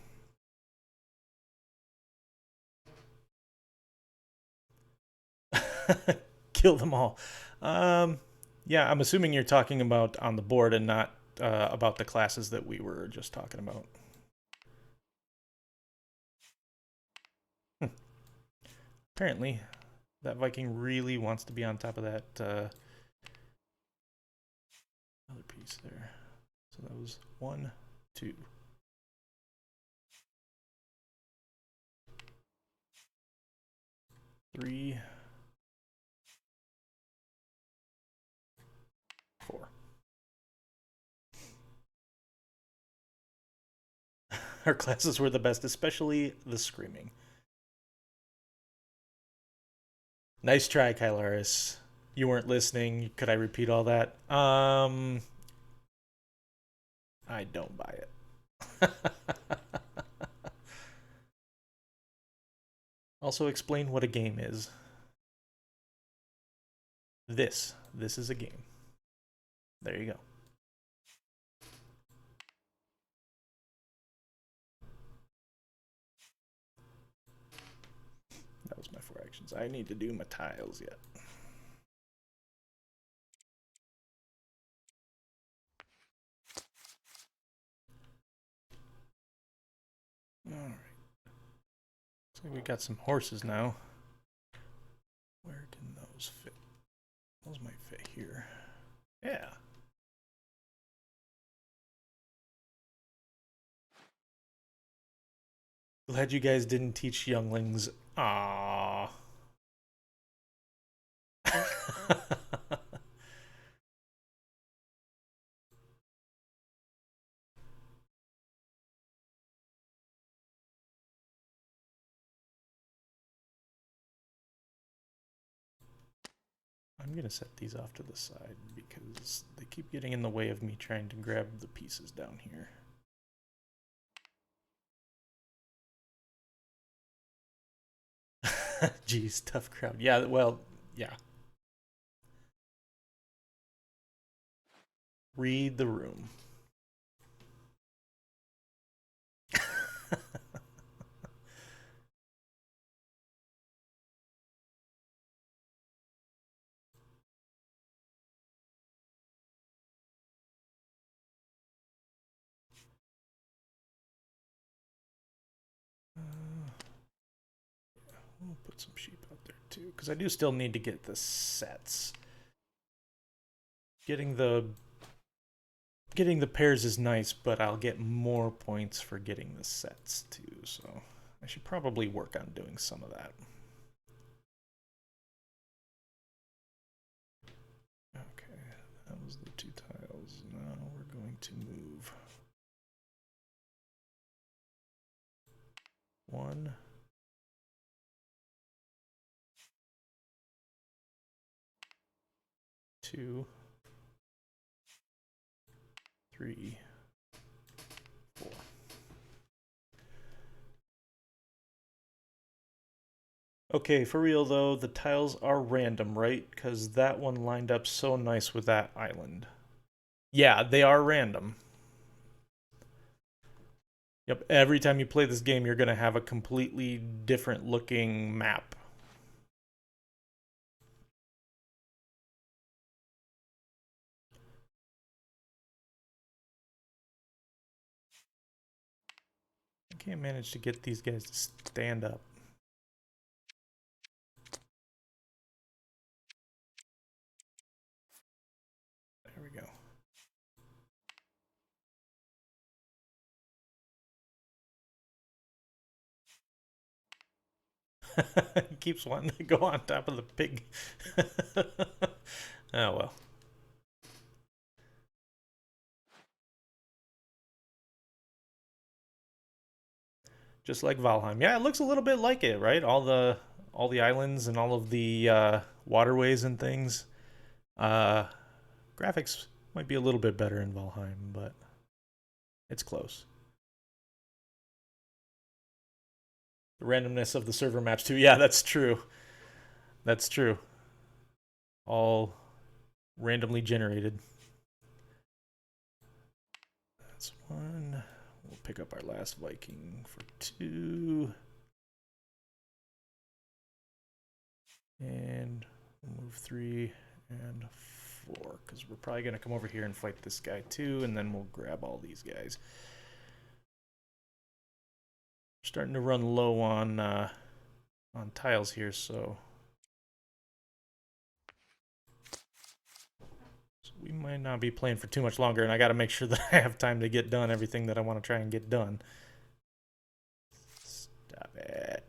Kill them all. Um, yeah, I'm assuming you're talking about on the board and not about the classes that we were just talking about. Hmm. Apparently, that Viking really wants to be on top of that other piece there. So that was 1, 2. 3, 4. Our classes were the best, especially the screaming. Nice try, Kylaris. You weren't listening. Could I repeat all that? I don't buy it. Also, explain what a game is. This is a game. There you go. That was my 4 actions. I need to do my tiles yet. Alright. Looks like we got some horses now. Where can those fit? Those might fit here. Yeah. Glad you guys didn't teach younglings. Aww. I'm gonna set these off to the side because they keep getting in the way of me trying to grab the pieces down here. Geez, tough crowd. Yeah, well, yeah. Read the room. We'll put some sheep out there too, because I do still need to get the sets. Getting the getting the pairs is nice, but I'll get more points for getting the sets too. So I should probably work on doing some of that. Okay, that was the 2 tiles. Now we're going to move 1, 2, 3, 4. Okay, for real though, the tiles are random, right? Because that one lined up so nice with that island. Yeah, they are random. Yep, every time you play this game, you're going to have a completely different looking map. I can't manage to get these guys to stand up. There we go. He keeps wanting to go on top of the pig. Oh well. Just like Valheim. Yeah, it looks a little bit like it, right? All the islands and all of the waterways and things. Uh, graphics might be a little bit better in Valheim, but it's close. The randomness of the server maps too. Yeah, that's true. That's true. All randomly generated. That's one. We'll pick up our last Viking for 2. And we'll move 3 and 4, because we're probably going to come over here and fight this guy too, and then we'll grab all these guys. Starting to run low on tiles here, so we might not be playing for too much longer, and I got to make sure that I have time to get done everything that I want to try and get done. Stop it.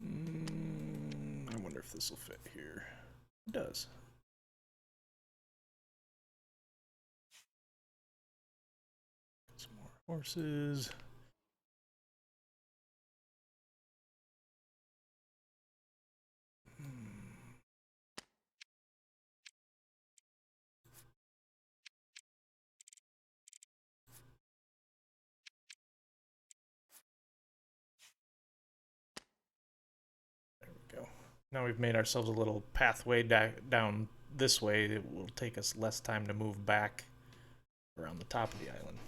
I wonder if this will fit here. It does. Some more horses. Go. Now we've made ourselves a little pathway down this way. It will take us less time to move back around the top of the island.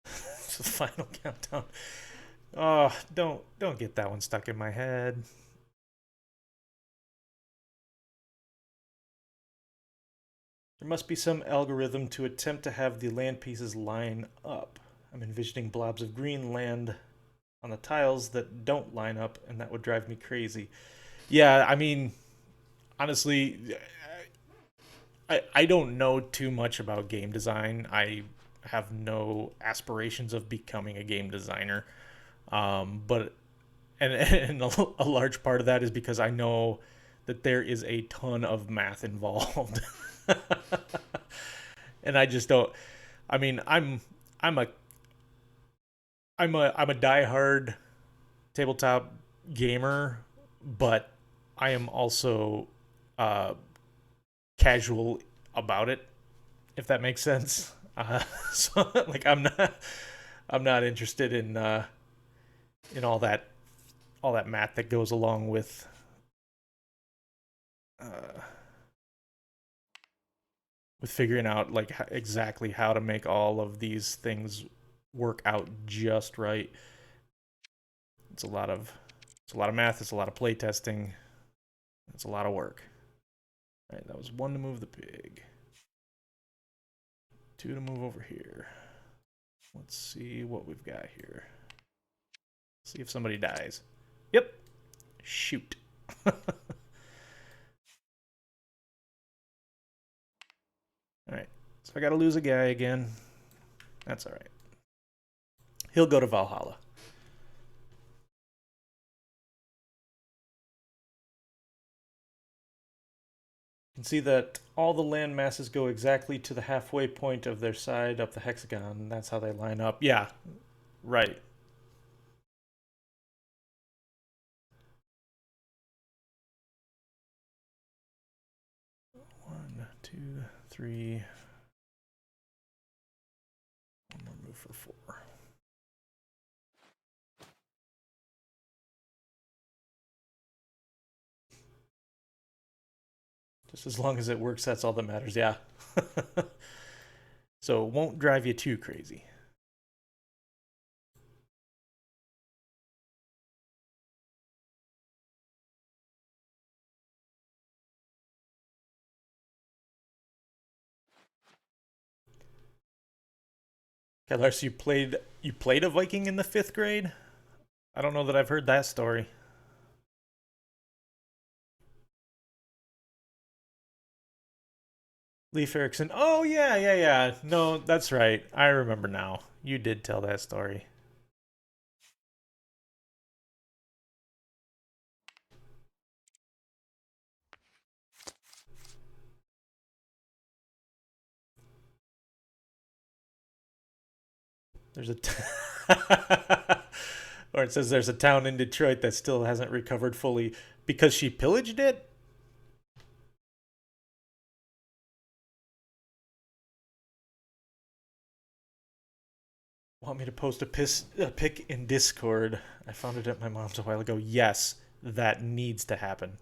It's the final countdown. Oh, don't get that one stuck in my head. There must be some algorithm to attempt to have the land pieces line up. I'm envisioning blobs of green land on the tiles that don't line up, and that would drive me crazy. Yeah, I mean, honestly, I don't know too much about game design. I have no aspirations of becoming a game designer. But and a large part of that is because I know that there is a ton of math involved. And I just don't. I mean, I'm a I'm a diehard tabletop gamer, but I am also uh, casual about it, if that makes sense. So like I'm not interested in all that math that goes along uh, with figuring out like exactly how to make all of these things work out just right. It's a lot of math. It's a lot of play testing. It's a lot of work. All right, that was 1 to move the pig. 2 to move over here. Let's see what we've got here. See if somebody dies. Yep. Shoot. All right. So I got to lose a guy again. That's all right. He'll go to Valhalla. can see that all the land masses go exactly to the halfway point of their side up the hexagon. That's how they line up. Yeah, right. 1, 2, 3. One more move for 4. Just as long as it works, that's all that matters. Yeah. So it won't drive you too crazy. Okay, Lars, you played a Viking in the 5th grade? I don't know that I've heard that story. Leif Erikson. Oh yeah, yeah, yeah. No, that's right. I remember now. You did tell that story. There's a or it says there's a town in Detroit that still hasn't recovered fully because she pillaged it. Want me to post a pic in Discord? I found it at my mom's a while ago. Yes, that needs to happen.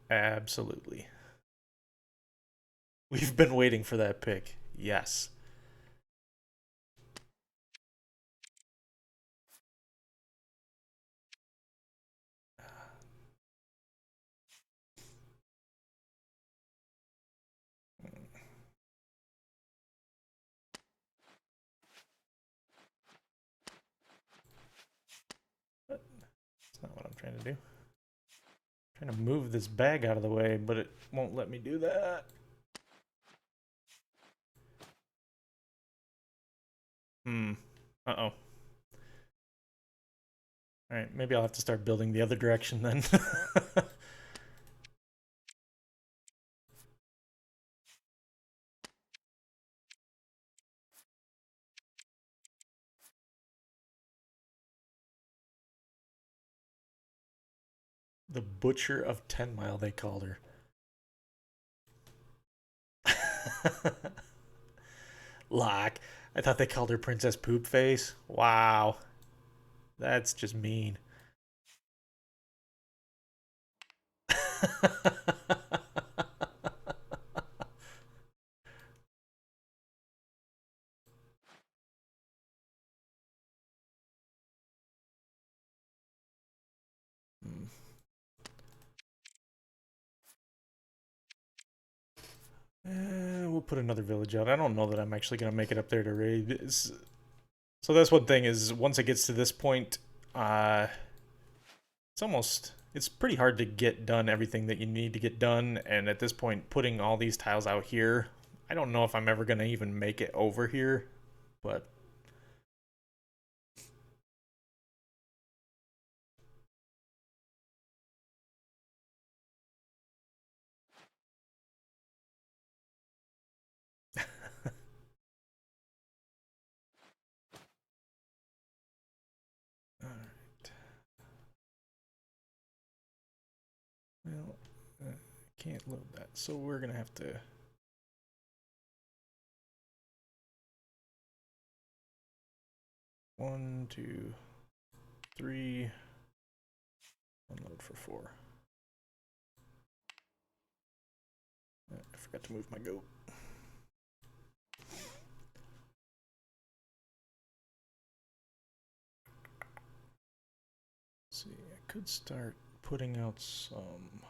Absolutely. We've been waiting for that pic. Yes. That's not what I'm trying to do. I'm trying to move this bag out of the way, but it won't let me do that. Hmm. Uh-oh. All right, maybe I'll have to start building the other direction then. The Butcher of 10 Mile, they called her. Lock. I thought they called her Princess Poop Face. Wow. That's just mean. We'll put another village out. I don't know that I'm actually going to make it up there to raid. So that's one thing is once it gets to this point, uh, it's pretty hard to get done everything that you need to get done. And at this point, putting all these tiles out here, I don't know if I'm ever going to even make it over here, but all right. Well, can't load that. So we're going to have to. 1, 2, 3. Unload for 4. I forgot to move my goat. Let's see, I could start putting out some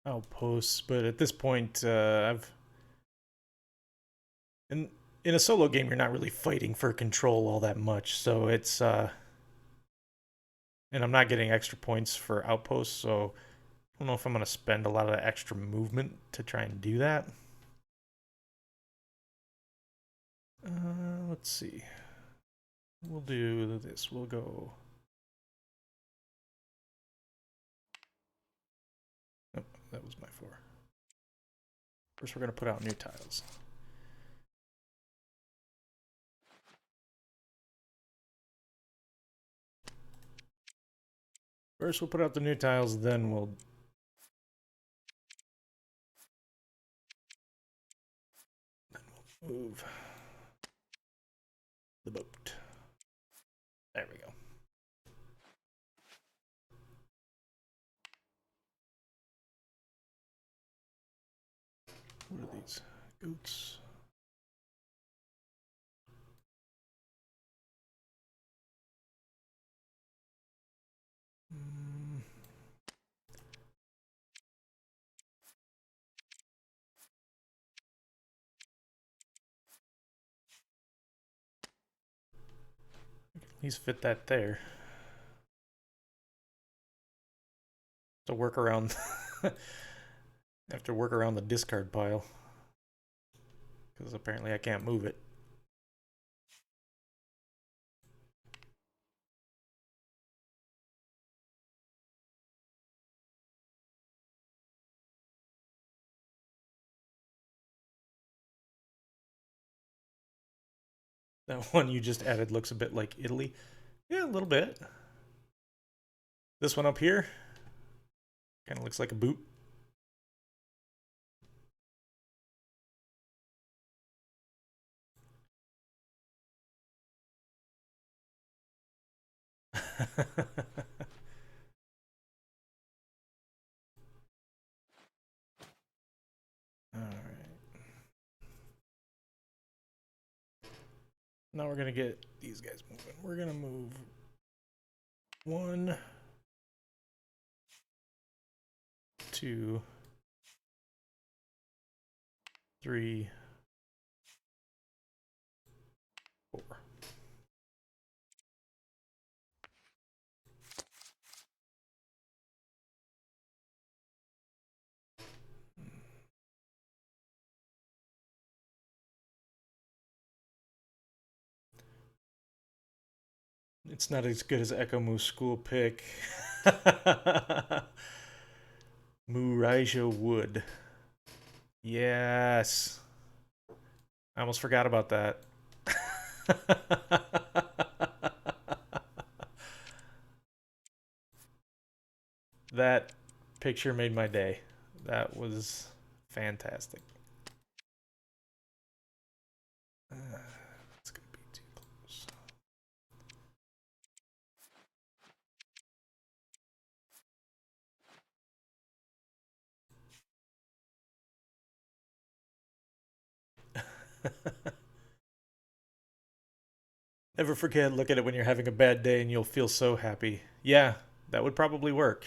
outposts, but at this point, I've in a solo game, you're not really fighting for control all that much, so it's and I'm not getting extra points for outposts, so I don't know if I'm gonna spend a lot of extra movement to try and do that. Let's see. We'll do this. We'll go that was my 4. First, we're going to put out new tiles. First, we'll put out the new tiles, then we'll move the boat. There we go. What are these? Goats. At least fit that there. To work around. Have to work around the discard pile. Because apparently I can't move it. That one you just added looks a bit like Italy. Yeah, a little bit. This one up here kind of looks like a boot. All right. Now we're going to get these guys moving. We're going to move 1, 2, 3, 4. It's not as good as Echo Moo school pick. Muraja Wood. Yes. I almost forgot about that. That picture made my day. That was fantastic. It's gonna be too close. Never forget, look at it when you're having a bad day and you'll feel so happy. Yeah, that would probably work.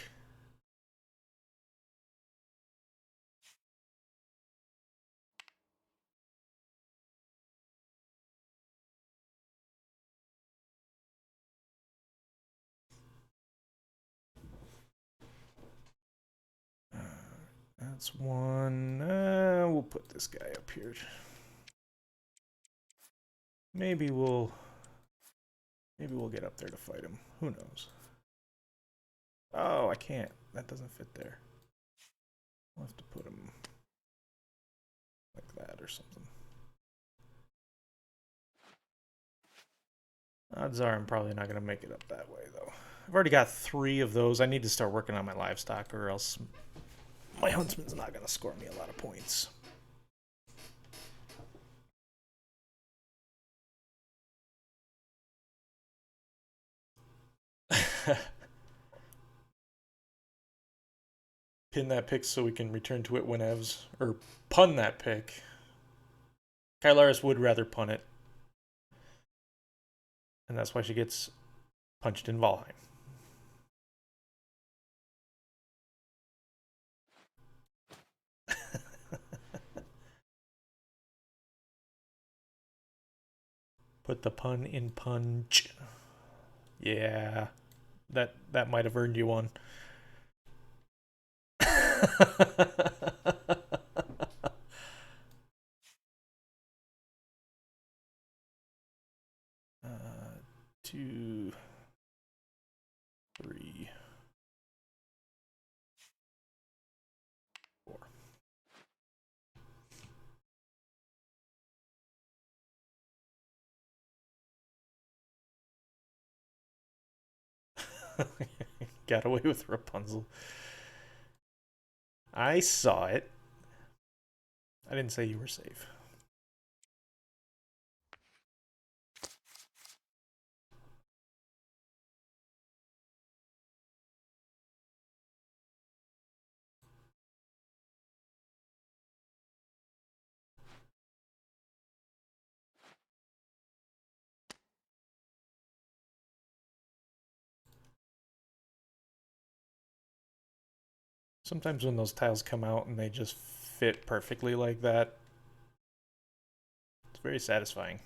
That's one. We'll put this guy up here. Maybe we'll get up there to fight him. Who knows? Oh, I can't. That doesn't fit there. I'll have to put him like that or something. Odds are I'm probably not going to make it up that way, though. I've already got 3 of those. I need to start working on my livestock, or else my huntsman's not going to score me a lot of points. Pin that pick so we can return to it whenevs. Or pun that pick. Kylaris would rather pun it. And that's why she gets punched in Valheim. Put the pun in punch. Yeah. That might have earned you one. 2, 3. Got away with Rapunzel. I saw it. I didn't say you were safe. Sometimes when those tiles come out and they just fit perfectly like that, it's very satisfying.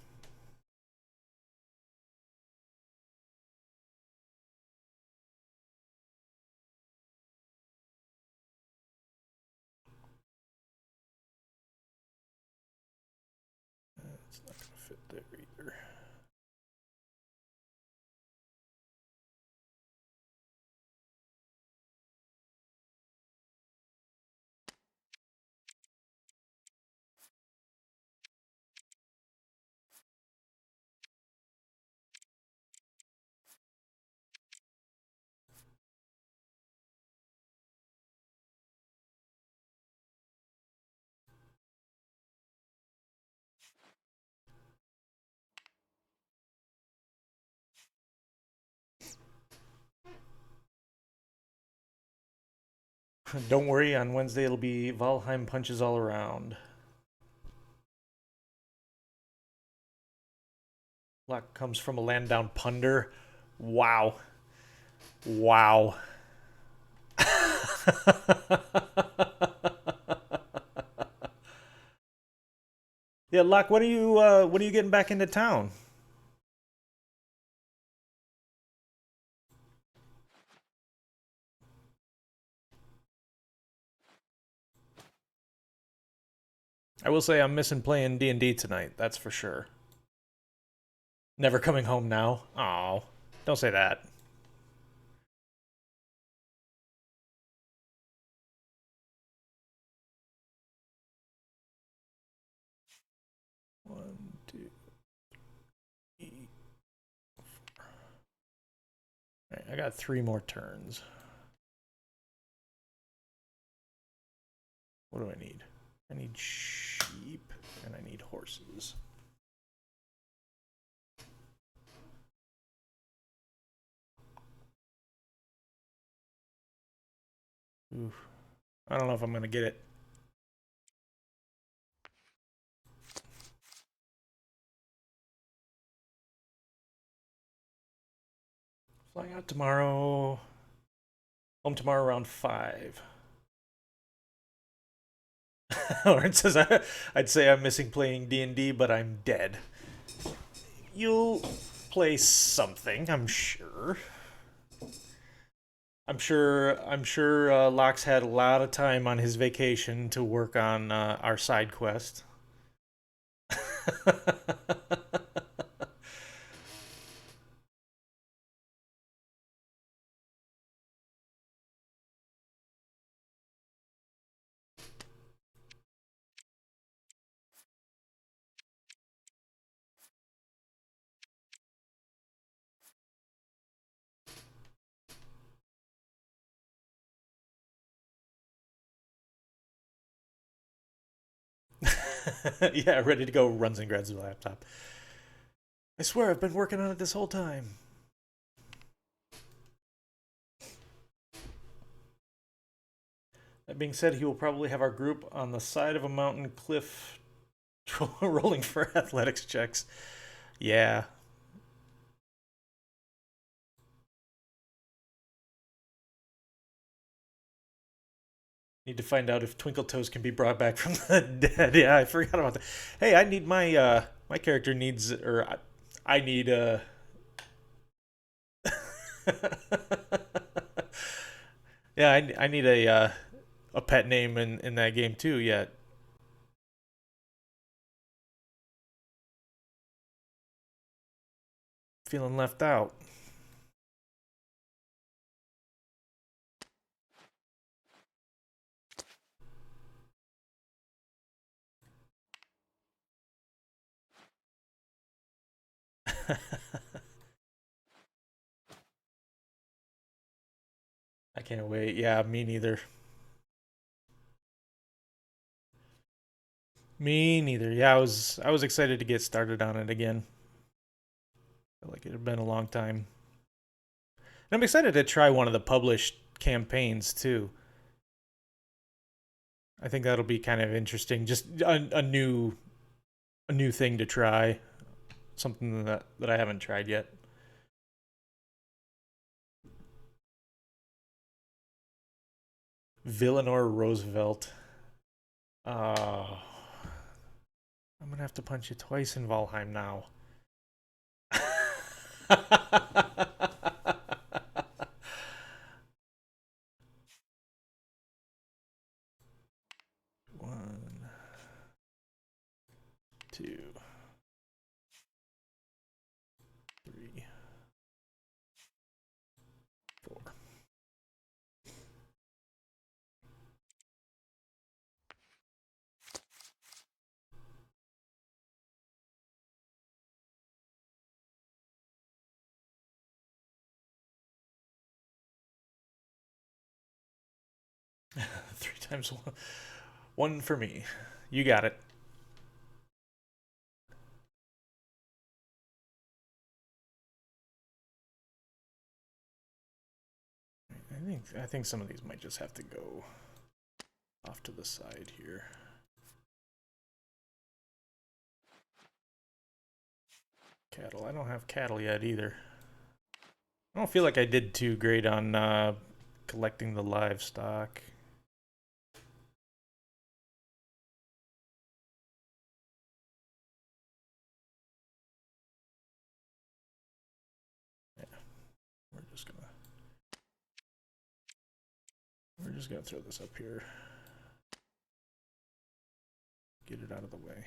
It's not going to fit there either. Don't worry, on Wednesday it'll be Valheim punches all around. Luck comes from a land down punder. Wow. Wow. Yeah, Luck, when are you getting back into town? I will say I'm missing playing D&D tonight, that's for sure. Never coming home now. Oh, don't say that. One, two, three. All right, I got 3 more turns. What do I need? I need sheep and I need horses. Oof. I don't know if I'm gonna get it. Flying out tomorrow. Home tomorrow around 5. Or it says I'd say I'm missing playing D&D, but I'm dead. You'll play something, I'm sure. I'm sure Locke's had a lot of time on his vacation to work on our side quest. Yeah, ready to go. Runs and grabs the laptop. I swear I've been working on it this whole time. That being said, he will probably have our group on the side of a mountain cliff rolling for athletics checks. Yeah. Need to find out if Twinkle Toes can be brought back from the dead. Yeah, I forgot about that. Hey, I need my character needs or I need yeah, I need a pet name in that game too yet. Feeling left out. I can't wait. Yeah, me neither. Me neither. Yeah, I was excited to get started on it again. Felt like it had been a long time. And I'm excited to try one of the published campaigns too. I think that'll be kind of interesting. Just a new thing to try. Something that I haven't tried yet. Villanor Roosevelt. Uh, I'm gonna have to punch you twice in Valheim now. One, two, three, four. 3 times 1. One for me. You got it. I think some of these might just have to go off to the side here. Cattle. I don't have cattle yet either. I don't feel like I did too great on collecting the livestock. Yeah, we're just gonna we're just gonna throw this up here. Get it out of the way.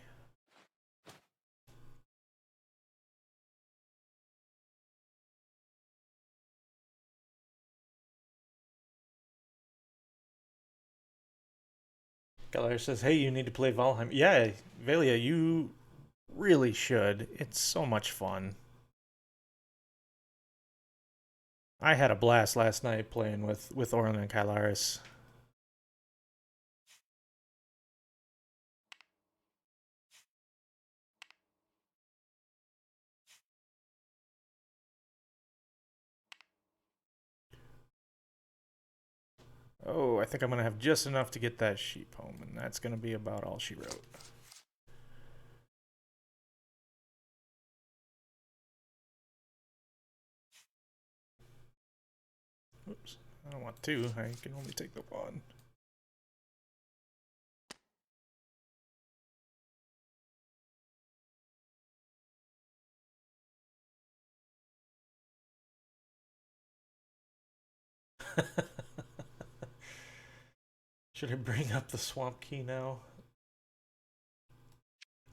Galar says, "Hey, you need to play Valheim." Yeah, Velia, you really should. It's so much fun. I had a blast last night playing with Orlin and Kylaris. Oh, I think I'm gonna have just enough to get that sheep home, and that's gonna be about all she wrote. Oops, I don't want two. I can only take the one. Should I bring up the swamp key now?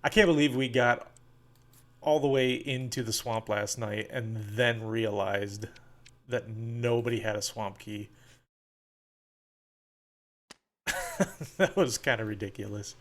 I can't believe we got all the way into the swamp last night and then realized that nobody had a swamp key. That was kind of ridiculous.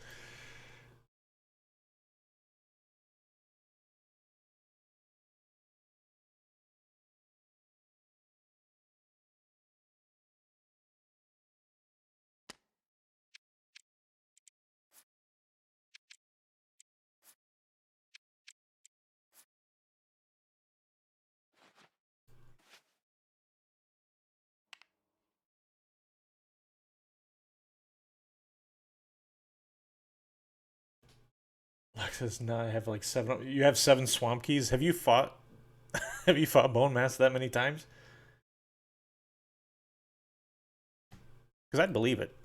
Lexus, now I have like seven. You have seven swamp keys. Have you fought? Have you fought Bone Mass that many times? Because I'd believe it.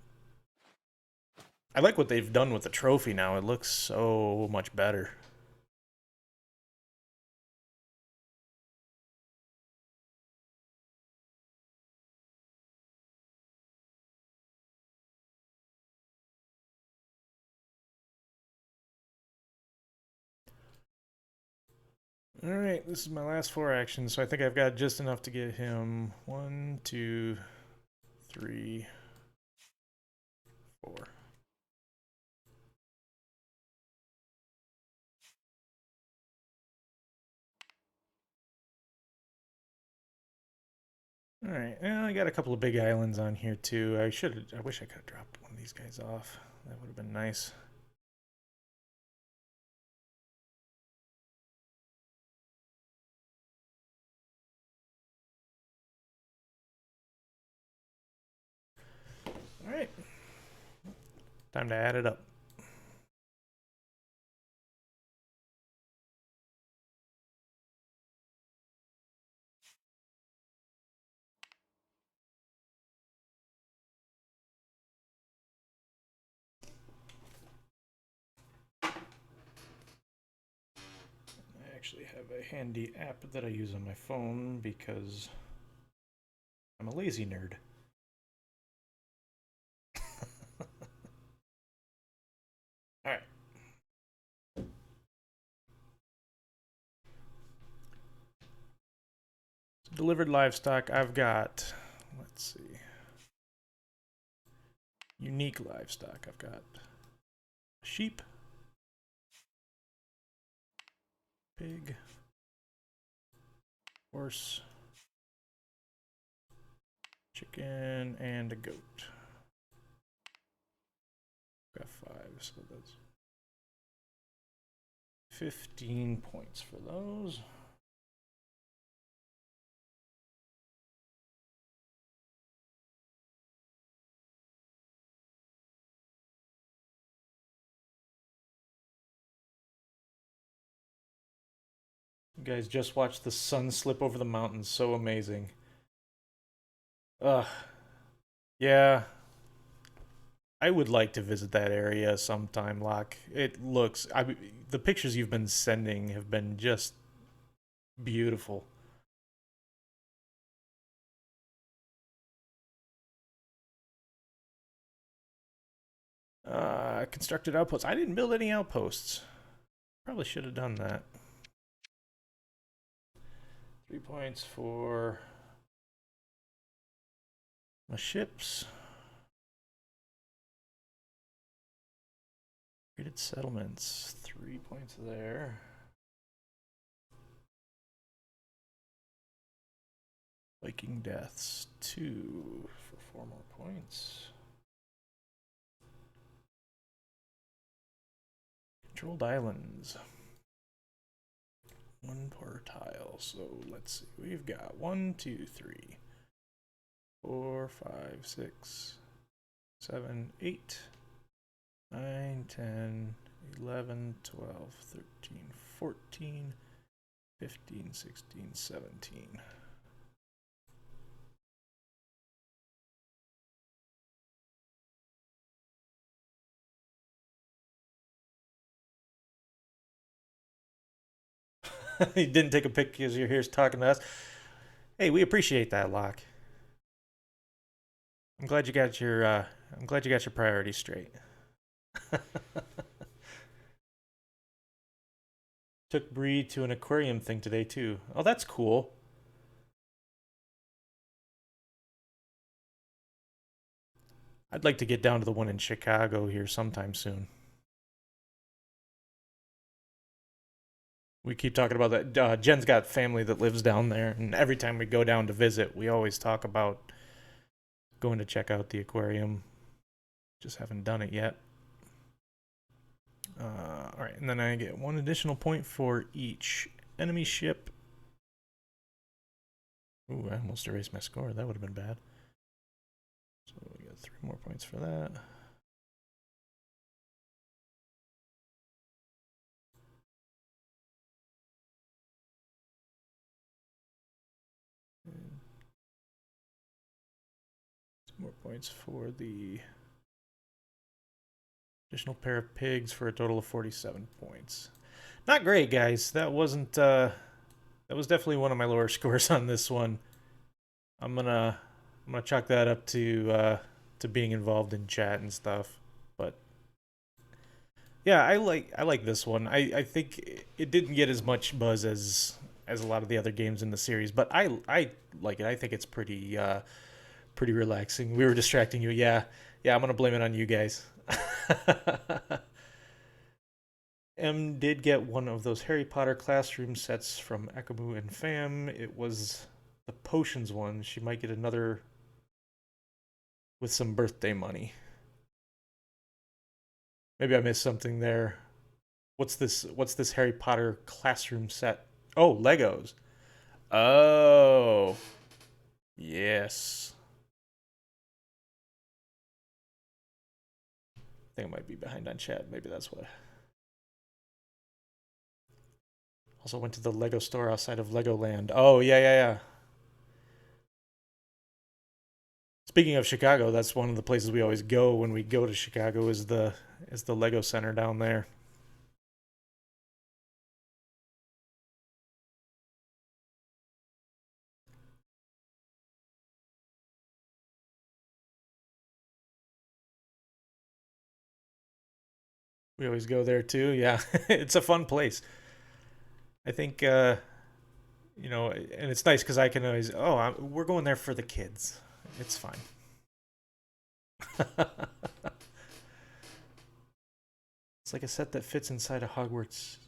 I like what they've done with the trophy now. It looks so much better. All right, this is my last four actions, so I think I've got just enough to get him one, two, three, four. All right, well, I got a couple of big islands on here too. I wish I could have dropped one of these guys off. That would have been nice. All right, time to add it up. I actually have a handy app that I use on my phone because I'm a lazy nerd. All right. So delivered livestock, I've got, let's see, unique livestock. I've got sheep, pig, horse, chicken, and a goat. Got 5, so that's 15 points for those. You guys just watched the sun slip over the mountains. So amazing. Ugh. Yeah. I would like to visit that area sometime, Locke. It looks. The pictures you've been sending have been just beautiful. Constructed outposts. I didn't build any outposts. Probably should have done that. 3 points for my ships. Created settlements. 3 points there. Viking deaths. 2 for 4 more points. Controlled islands. 1 per tile. So let's see. We've got 1, 2, 3, 4, 5, 6, 7, 8, 9, 10, 11, 12, 13, 14, 15, 16, 17. You didn't take a pic because you're here talking to us. Hey, we appreciate that, Locke. I'm glad you got your priorities straight. Took Bree to an aquarium thing today too. Oh, that's cool. I'd like to get down to the one in Chicago here sometime soon. We keep talking about that. Jen's got family that lives down there, and every time we go down to visit, we always talk about going to check out the aquarium. Just haven't done it yet. All right, and then I get 1 additional point for each enemy ship. Ooh, I almost erased my score. That would have been bad. So we got 3 more points for that. And some more points for the additional pair of pigs for a total of 47 points. Not great, guys. That wasn't. That was definitely one of my lower scores on this one. I'm gonna chalk that up to being involved in chat and stuff. But yeah, I like this one. I think it didn't get as much buzz as a lot of the other games in the series, but I like it. I think it's pretty relaxing. We were distracting you. Yeah. Yeah, I'm gonna blame it on you guys. M did get one of those Harry Potter classroom sets from Akamu and Fam. It was the potions one, she might get another with some birthday money. Maybe I missed something there. What's this Harry Potter classroom set? Oh, Legos. Oh, yes. I think I might be behind on chat. Maybe that's what. Also went to the Lego store outside of Legoland. Oh, yeah, yeah, yeah. Speaking of Chicago, that's one of the places we always go when we go to Chicago is the Lego Center down there. We always go there too. Yeah, it's a fun place. I think and it's nice because I can always we're going there for the kids. It's fine. It's like a set that fits inside a Hogwarts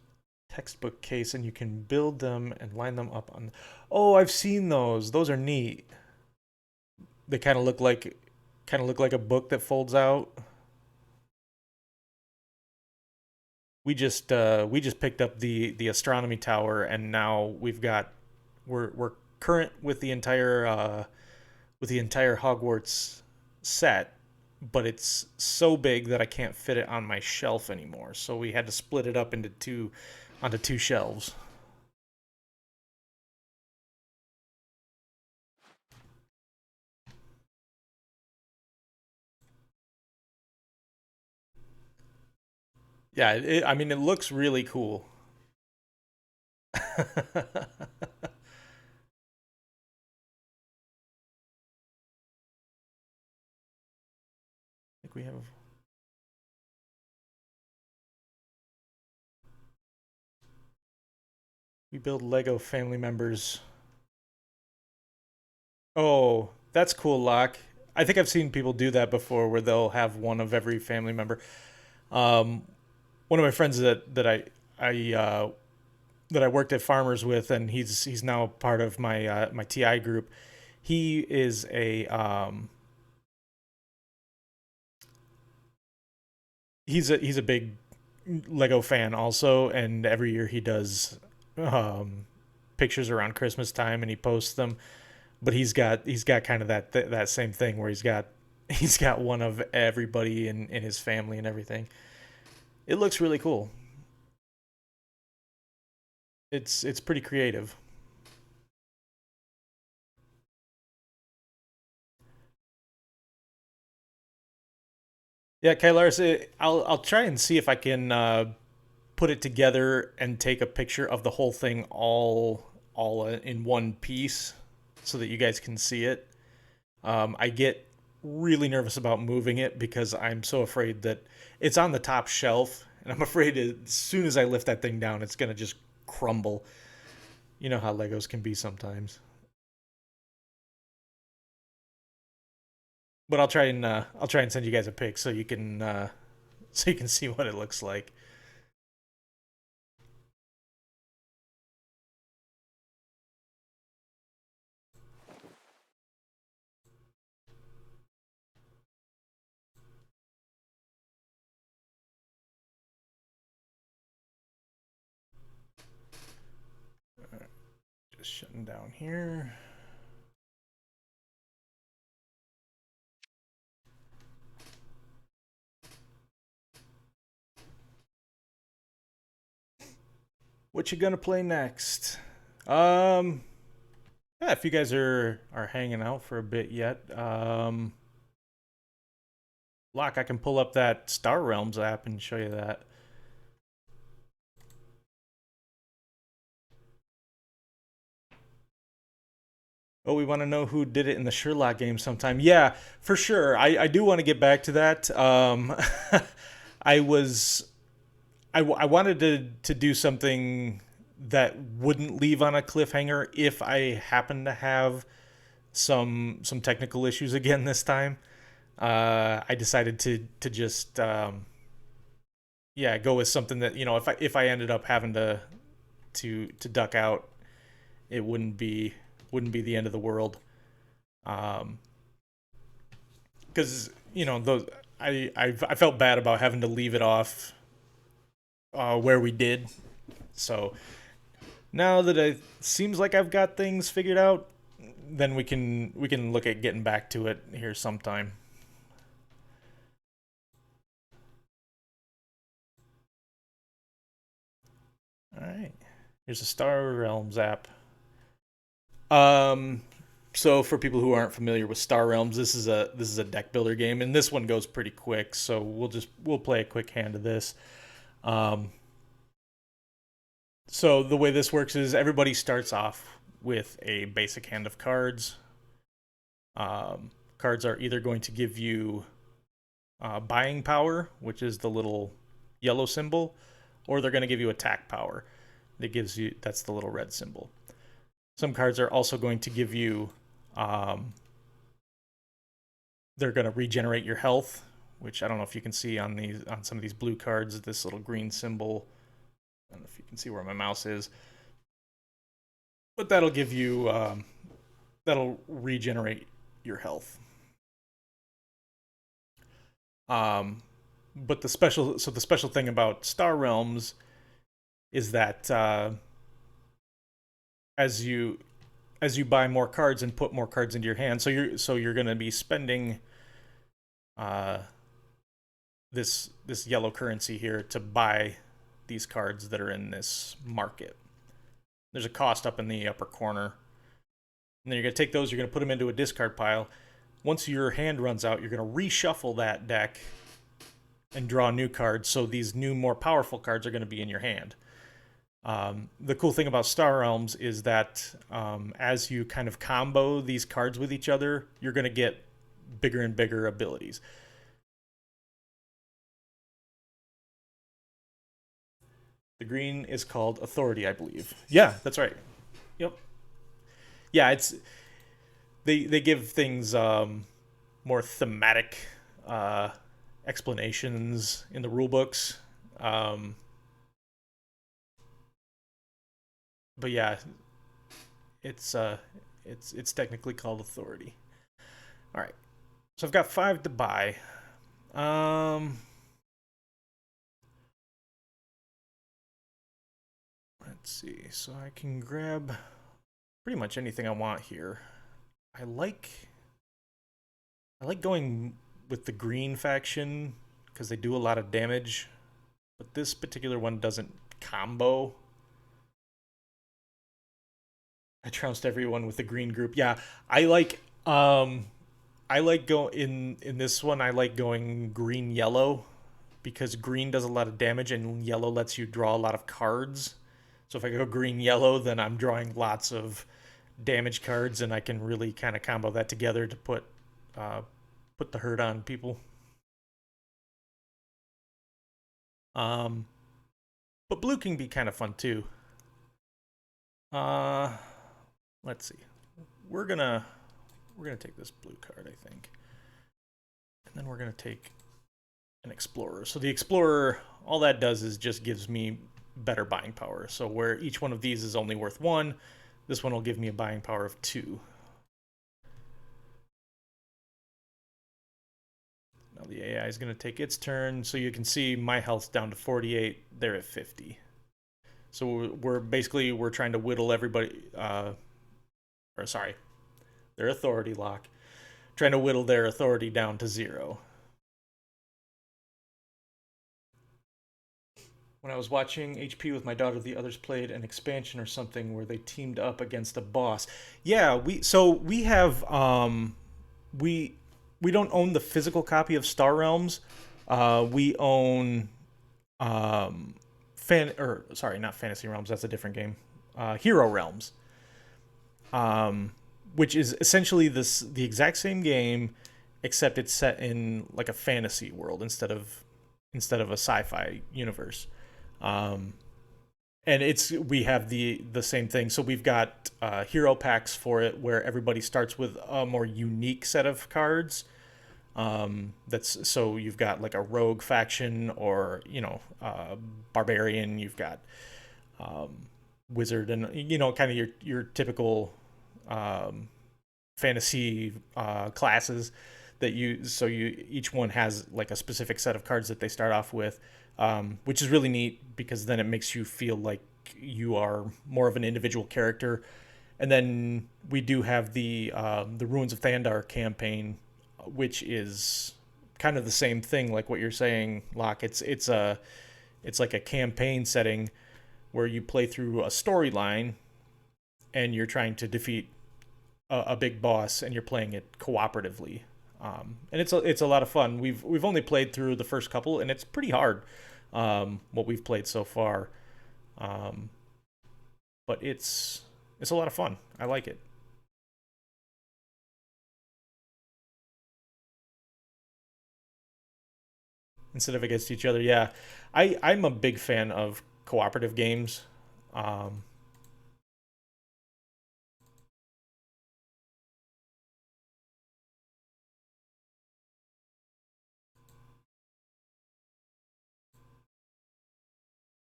textbook case, and you can build them and line them up on. Oh, I've seen those. Those are neat. They kind of look like a book that folds out. We just picked up the astronomy tower, and now we're current with the entire Hogwarts set, but it's so big that I can't fit it on my shelf anymore. So we had to split it up into two onto two shelves. Yeah, I mean it looks really cool. I think we build Lego family members. Oh, that's cool, Locke. I think I've seen people do that before, where they'll have one of every family member. Um, One of my friends I that I worked at Farmers with, and he's now part of my TI group. He is he's a big Lego fan also, and every year he does um, pictures around Christmas time, and he posts them. But he's got kind of that same thing where he's got one of everybody in his family and everything. It looks really cool. It's pretty creative. Yeah, Kylaris, I'll try and see if I can put it together and take a picture of the whole thing all in one piece so that you guys can see it. I get really nervous about moving it because I'm so afraid that it's on the top shelf, and I'm afraid as soon as I lift that thing down, it's gonna just crumble. You know how Legos can be sometimes. But I'll try and send you guys a pic so you can so you can see what it looks like. Just shutting down here. What you gonna play next? Um, yeah, if you guys are hanging out for a bit yet, Lock, I can pull up that Star Realms app and show you that. Oh, we want to know who did it in the Sherlock game sometime. Yeah, for sure. I do want to get back to that. I was I wanted to do something that wouldn't leave on a cliffhanger if I happen to have some technical issues again this time. I decided to just yeah, go with something that if I ended up having to duck out, it wouldn't be wouldn't be the end of the world. Um, because those I felt bad about having to leave it off where we did. So now that it seems like I've got things figured out, then we can look at getting back to it here sometime. All right. Here's a Star Realms app. Um, so for people who aren't familiar with Star Realms, this is a deck builder game, and this one goes pretty quick. So we'll play a quick hand of this. Um, so the way this works is everybody starts off with a basic hand of cards. Cards are either going to give you buying power, which is the little yellow symbol, or they're going to give you attack power. That's the little red symbol. Some cards are also going to give you um, they're going to regenerate your health, which I don't know if you can see on some of these blue cards. This little green symbol. I don't know if you can see where my mouse is, but that'll give you that'll regenerate your health. Um, but the special thing about Star Realms is that as you buy more cards and put more cards into your hand, so you're going to be spending uh, this yellow currency here to buy these cards that are in this market. There's a cost up in the upper corner. And then you're going to take those, you're going to put them into a discard pile. Once your hand runs out, you're going to reshuffle that deck and draw new cards. So these new, more powerful cards are going to be in your hand. The cool thing about Star Realms is that as you kind of combo these cards with each other, you're going to get bigger and bigger abilities. The green is called Authority, I believe. Yeah, that's right. Yep. Yeah, they give things more thematic uh, explanations in the rule books. Um, but yeah, it's it's technically called Authority. All right, so I've got 5 to buy. Um, let's see. So I can grab pretty much anything I want here. I like I like going with the green faction because they do a lot of damage, but this particular one doesn't combo. I trounced everyone with the green group. Yeah, I like I like go in this one I like going green yellow because green does a lot of damage and yellow lets you draw a lot of cards. So if I go green yellow, then I'm drawing lots of damage cards and I can really kind of combo that together to uh put the hurt on people. Um but blue can be kind of fun too. Uh let's see. We're going to take this blue card, I think. And then we're going to take an explorer. So the explorer, all that does is just gives me better buying power. So where each one of these is only worth 1, this one will give me a buying power of 2. Now the AI is going to take its turn. So you can see my health's down to 48. They're at 50. So we're trying to whittle everybody. Or sorry, their authority lock. Trying to whittle their authority down to 0. When I was watching HP with my daughter, the others played an expansion or something where they teamed up against a boss. Yeah, we have we we don't own the physical copy of Star Realms. We own not Fantasy Realms. That's a different game. Hero Realms, which is essentially the exact same game, except it's set in like a fantasy world instead of a sci-fi universe. Um, and it's we have the same thing. So we've got hero packs for it where everybody starts with a more unique set of cards. That's so you've got like a rogue faction or barbarian. You've got wizard and kind of your typical um, fantasy classes that you each one has like a specific set of cards that they start off with, which is really neat because then it makes you feel like you are more of an individual character. And then we do have the Ruins of Thandar campaign, which is kind of the same thing, like what you're saying, Locke. It's like a campaign setting where you play through a storyline and you're trying to defeat a big boss, and you're playing it cooperatively. And it's a lot of fun. We've only played through the first couple, and it's pretty hard, what we've played so far. Um, but it's a lot of fun. I like it. Instead of against each other, yeah. I'm a big fan of cooperative games. Um,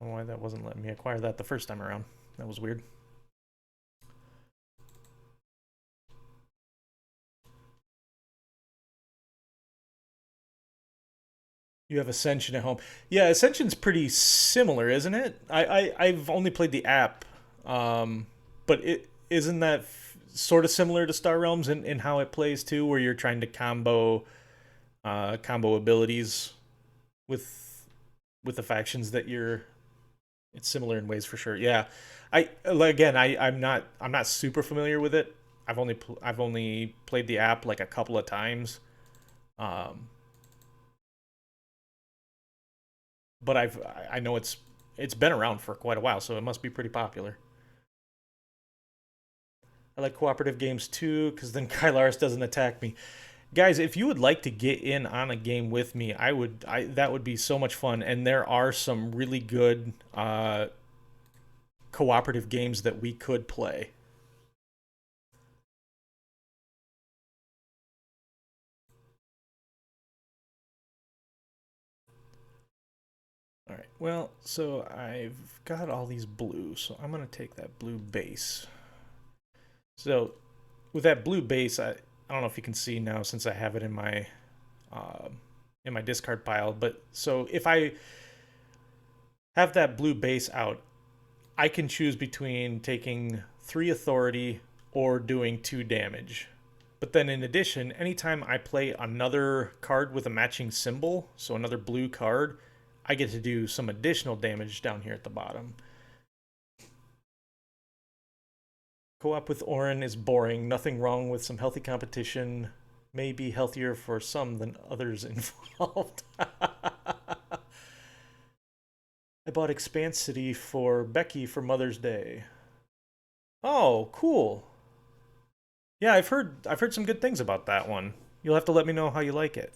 I don't know why that wasn't letting me acquire that the first time around. That was weird. You have Ascension at home. Yeah, Ascension's pretty similar, isn't it? I've only played the app, but it isn't that sort of similar to Star Realms in how it plays too, where you're trying to combo abilities with the factions that you're. It's similar in ways for sure. Yeah, again, I'm not super familiar with it. I've only played the app like a couple of times. Um, but I know it's been around for quite a while, so it must be pretty popular. I like cooperative games too, because then Kylaris doesn't attack me. Guys, if you would like to get in on a game with me, I that would be so much fun. And there are some really good cooperative games that we could play. All right. Well, so I've got all these blues, so I'm gonna take that blue base. So with that blue base, I don't know if you can see now since I have it in my discard pile, but so if I have that blue base out, I can choose between taking 3 authority or doing 2 damage. But then in addition, anytime I play another card with a matching symbol, so another blue card, I get to do some additional damage down here at the bottom. Co-op with Orin is boring. Nothing wrong with some healthy competition. May be healthier for some than others involved. I bought Expanse City for Becky for Mother's Day. Oh, cool. Yeah, I've heard some good things about that one. You'll have to let me know how you like it.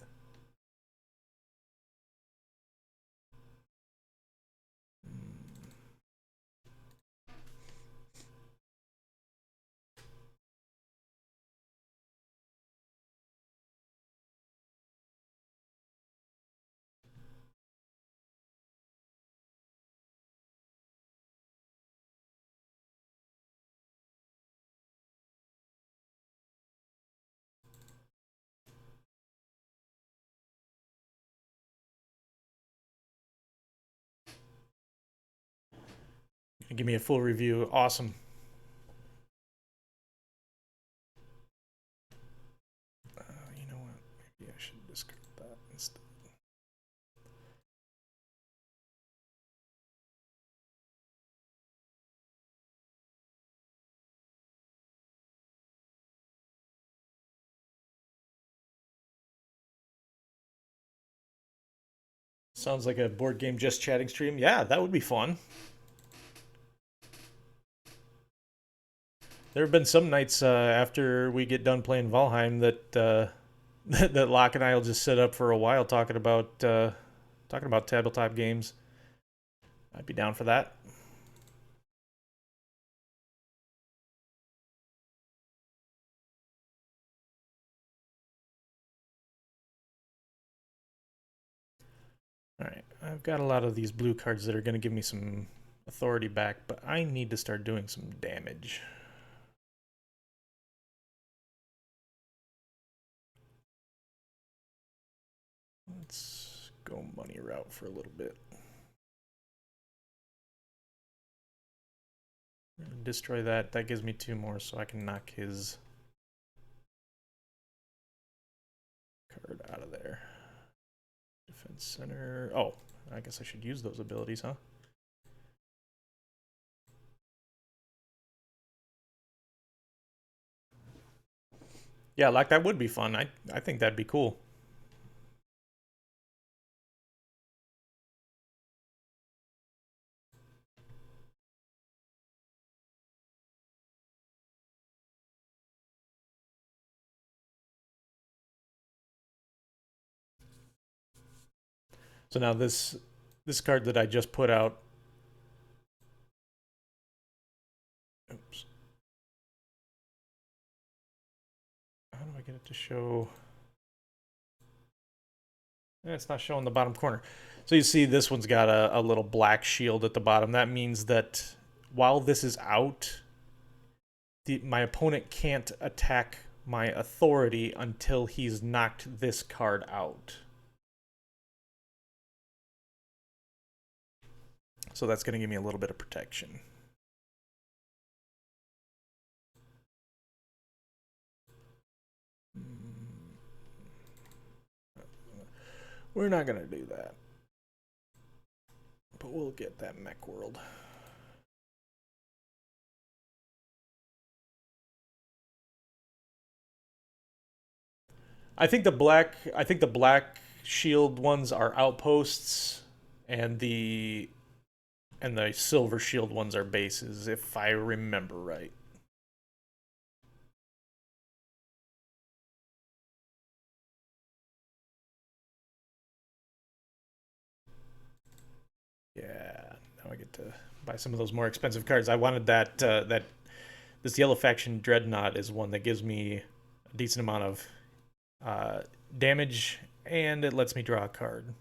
Give me a full review. Awesome. You know what? Maybe I should discard that instead. Sounds like a board game just chatting stream. Yeah, that would be fun. There have been some nights after we get done playing Valheim that that Locke and I will just sit up for a while talking about tabletop games. I'd be down for that. All right, I've got a lot of these blue cards that are going to give me some authority back, but I need to start doing some damage. go money route for a little bit. Destroy that. That gives me 2 more, so I can knock his card out of there. Defense center. Oh, I guess I should use those abilities, huh? Yeah, like that would be fun. I think that'd be cool. So now this card that I just put out. Oops. How do I get it to show? It's not showing the bottom corner. So you see this one's got a little black shield at the bottom. That means that while this is out, my opponent can't attack my authority until he's knocked this card out. So that's going to give me a little bit of protection. We're not going to do that. But we'll get that mech world. I think the black shield ones are outposts, and the silver shield ones are bases, if I remember right. Yeah, now I get to buy some of those more expensive cards. I wanted that this Yellow Faction Dreadnought is one that gives me a decent amount of damage, and it lets me draw a card.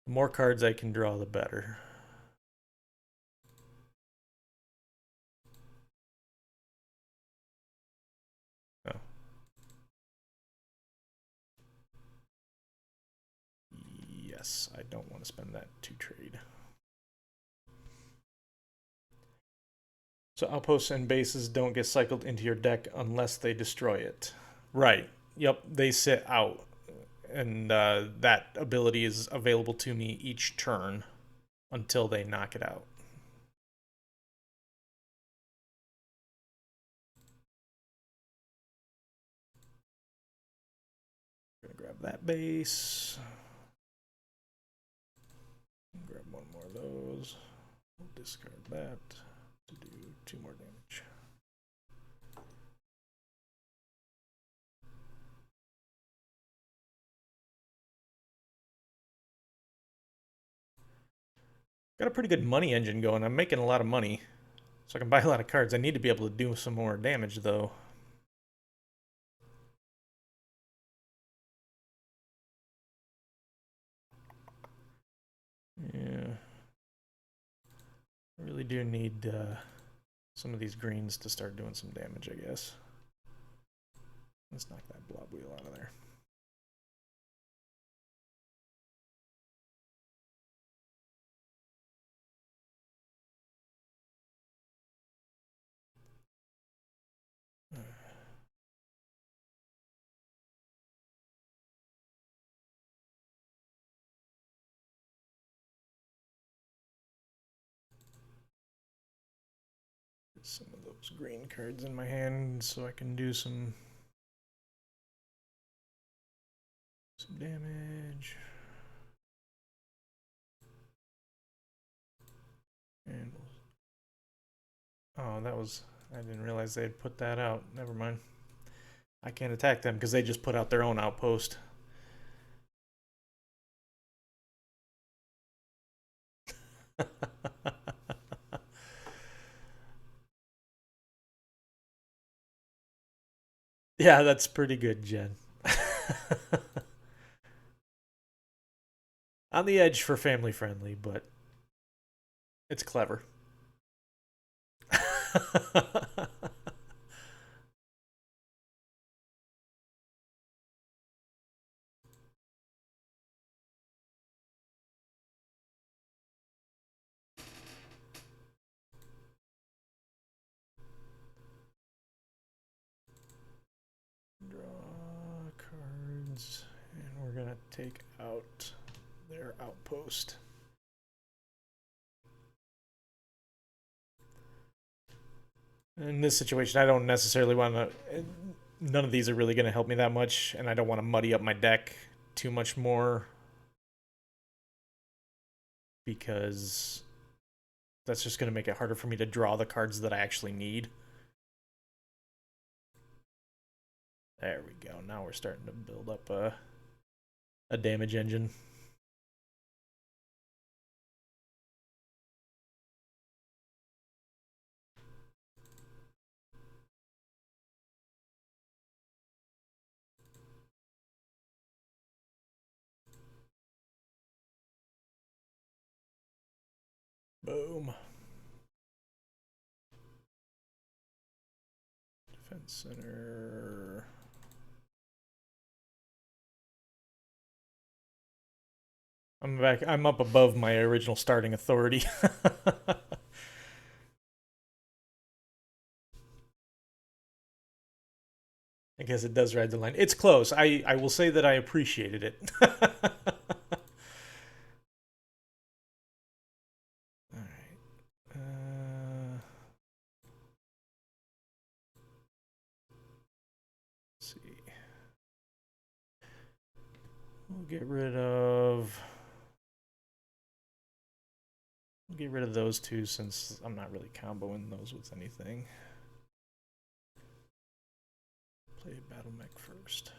The more cards I can draw, the better. Oh. Yes, I don't want to spend that to trade. So outposts and bases don't get cycled into your deck unless they destroy it. Right. Yep, they sit out. And that ability is available to me each turn until they knock it out. I'm gonna grab that base. Grab one more of those. We'll discard that to do 2 more damage. Got a pretty good money engine going. I'm making a lot of money, so I can buy a lot of cards. I need to be able to do some more damage, though. Yeah. I really do need some of these greens to start doing some damage, I guess. Let's knock that blob wheel out of there. Some of those green cards in my hand so I can do some damage. And oh, that was, I didn't realize they had put that out. Never mind. I can't attack them because they just put out their own outpost. Yeah, that's pretty good, Jen. On the edge for family friendly, but it's clever. Germans, and we're gonna take out their outpost. In this situation, I don't necessarily want to. None of these are really going to help me that much, and I don't want to muddy up my deck too much more because that's just going to make it harder for me to draw the cards that I actually need. There we go. Now we're starting to build up a damage engine. Boom. Defense center. I'm back. I'm up above my original starting authority. I guess it does ride the line. It's close. I will say that I appreciated it. We'll get rid of those two since I'm not really comboing those with anything. Play battle mech first.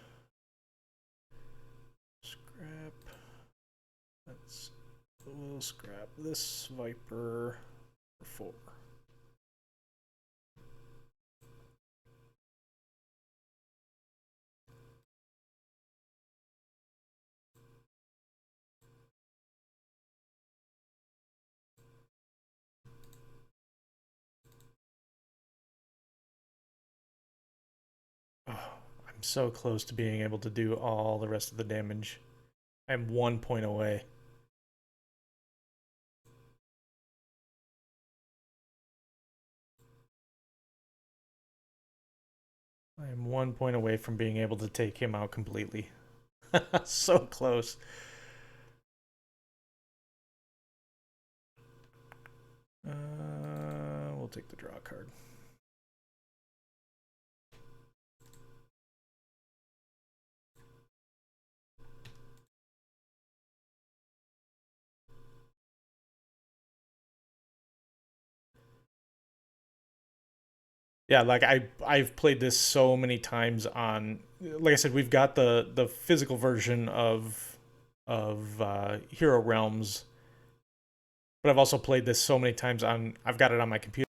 Scrap. We'll scrap this Viper for 4. Oh, I'm so close to being able to do all the rest of the damage. I'm 1 point away. I am 1 point away from being able to take him out completely. So close. We'll take the draw card. Yeah, like I've played this so many times on, like I said, we've got the physical version of Hero Realms, but I've also played this so many times on. I've got it on my computer.